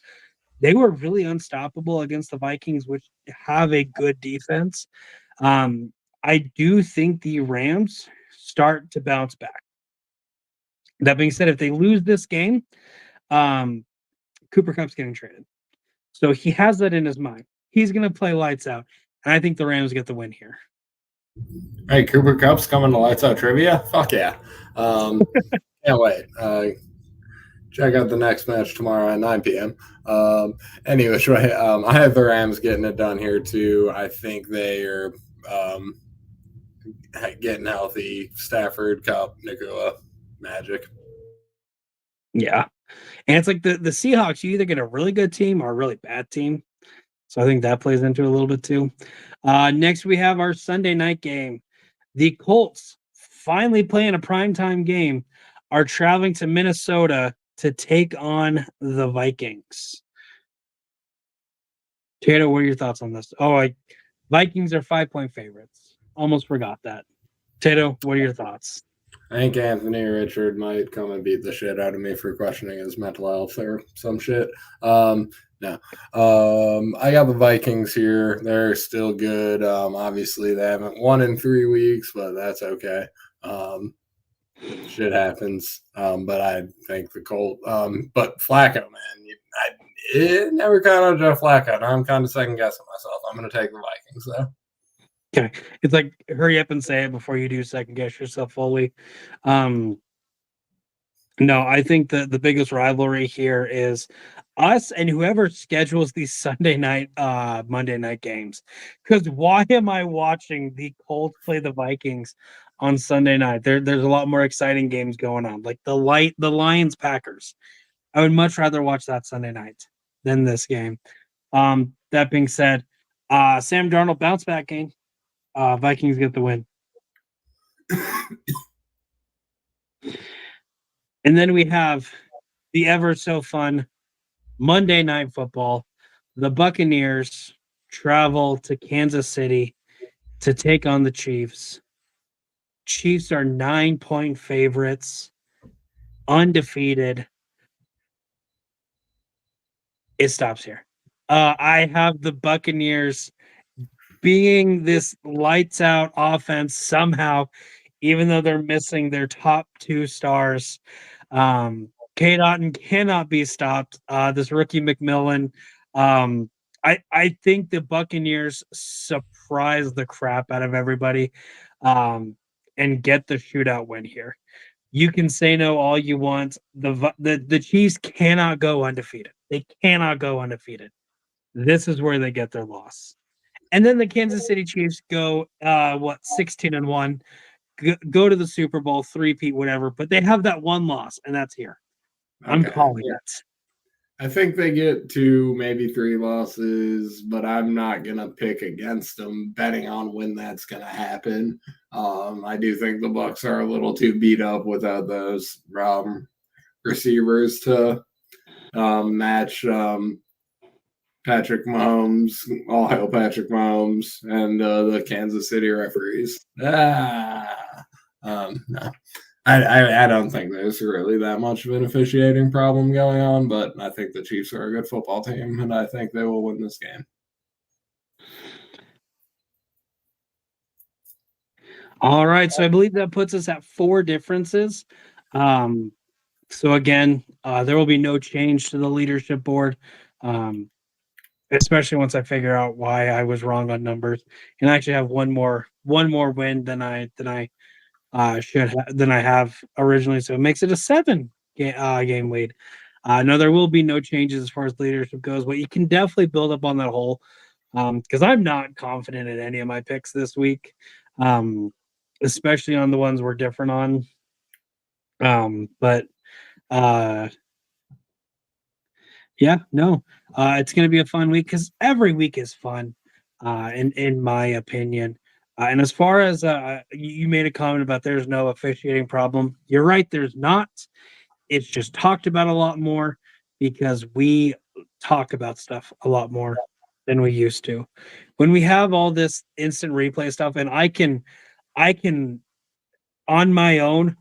They were really unstoppable against the Vikings, which have a good defense. Um, I do think the Rams start to bounce back. That being said, if they lose this game, um, Cooper Cup's getting traded. So he has that in his mind. He's going to play lights out. And I think the Rams get the win here. Hey, Cooper Cup's coming to Lights Out Trivia? Fuck yeah. Can't wait. Check out the next match tomorrow at 9 p.m. Anyway, I have the Rams getting it done here too. I think they are getting healthy. Stafford, Cup, Nakua, Magic. Yeah. And it's like the Seahawks, you either get a really good team or a really bad team. So I think that plays into it a little bit too. Next, we have our Sunday night game. The Colts, finally playing a primetime game, are traveling to Minnesota to take on the Vikings. Tato, what are your thoughts on this? Vikings are 5-point favorites. Almost forgot that. Tato, what are your thoughts? I think Anthony Richard might come and beat the shit out of me for questioning his mental health or some shit. No. I got the Vikings here. They're still good. Obviously, they haven't won in 3 weeks, but that's okay. Shit happens. But I think the Colt. But Flacco, man, I never count on Joe Flacco. Now I'm kind of second guessing myself. I'm going to take the Vikings, though. Okay. It's like hurry up and say it before you do second guess yourself fully. No, I think the biggest rivalry here is us and whoever schedules these Sunday night, Monday night games. Because why am I watching the Colts play the Vikings on Sunday night? There's a lot more exciting games going on, like the Lions Packers. I would much rather watch that Sunday night than this game. That being said, Sam Darnold bounce back game. Vikings get the win. And then we have the ever so fun Monday Night Football. The Buccaneers travel to Kansas City to take on the Chiefs. Chiefs are 9-point favorites, undefeated. It stops here. I have the Buccaneers being this lights out offense somehow, even though they're missing their top 2 stars. K. Dotton cannot be stopped. This rookie McMillan. I think the Buccaneers surprise the crap out of everybody and get the shootout win here. You can say no all you want. The Chiefs cannot go undefeated. They cannot go undefeated. This is where they get their loss. And then the Kansas City Chiefs go 16-1, go to the Super Bowl, three-peat, whatever, but they have that one loss, and that's here. I'm calling it. I think they get 2, maybe 3 losses, but I'm not going to pick against them betting on when that's going to happen. I do think the Bucs are a little too beat up without those receivers to match Patrick Mahomes, all hail Patrick Mahomes, and the Kansas City referees. No. I don't think there's really that much of an officiating problem going on, but I think the Chiefs are a good football team, and I think they will win this game. All right, so I believe that puts us at 4 differences. So again, there will be no change to the leadership board, especially once I figure out why I was wrong on numbers, and I actually have one more win than I have originally. So it makes it a 7 game lead. No, there will be no changes as far as leadership goes, but you can definitely build up on that hole because I'm not confident in any of my picks this week, especially on the ones we're different on. But yeah, no, it's going to be a fun week because every week is fun, in my opinion. And as far as you made a comment about there's no officiating problem, you're right. There's not. It's just talked about a lot more because we talk about stuff a lot more than we used to. When we have all this instant replay stuff, and I can on my own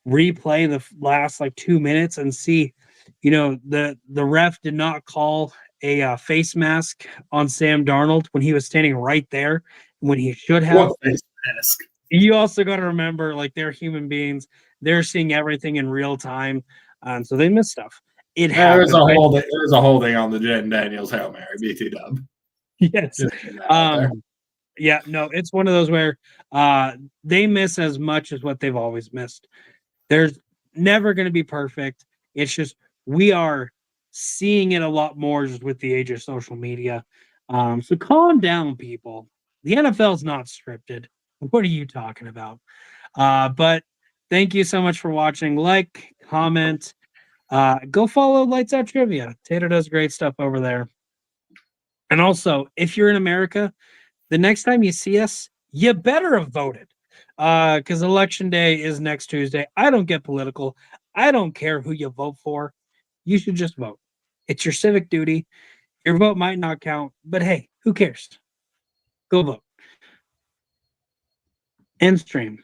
replay the last like 2 minutes and see, the ref did not call a face mask on Sam Darnold when he was standing right there when he should have. What face mask? You also got to remember, like, they're human beings; they're seeing everything in real time, so they miss stuff. It There's happens. a holding on the Jen Daniels Hail Mary, BT Dub. Yes. Just putting that out there. Yeah, no, it's one of those where they miss as much as what they've always missed. There's never going to be perfect. It's just we are seeing it a lot more just with the age of social media. So calm down, people. The NFL is not scripted. What are you talking about? But thank you so much for watching. Like, comment, go follow Lights Out Trivia. Tater does great stuff over there. And also, if you're in America, the next time you see us, you better have voted. Because election day is next Tuesday. I don't get political. I don't care who you vote for. You should just vote. It's your civic duty. Your vote might not count, but hey, who cares? Go vote. End stream.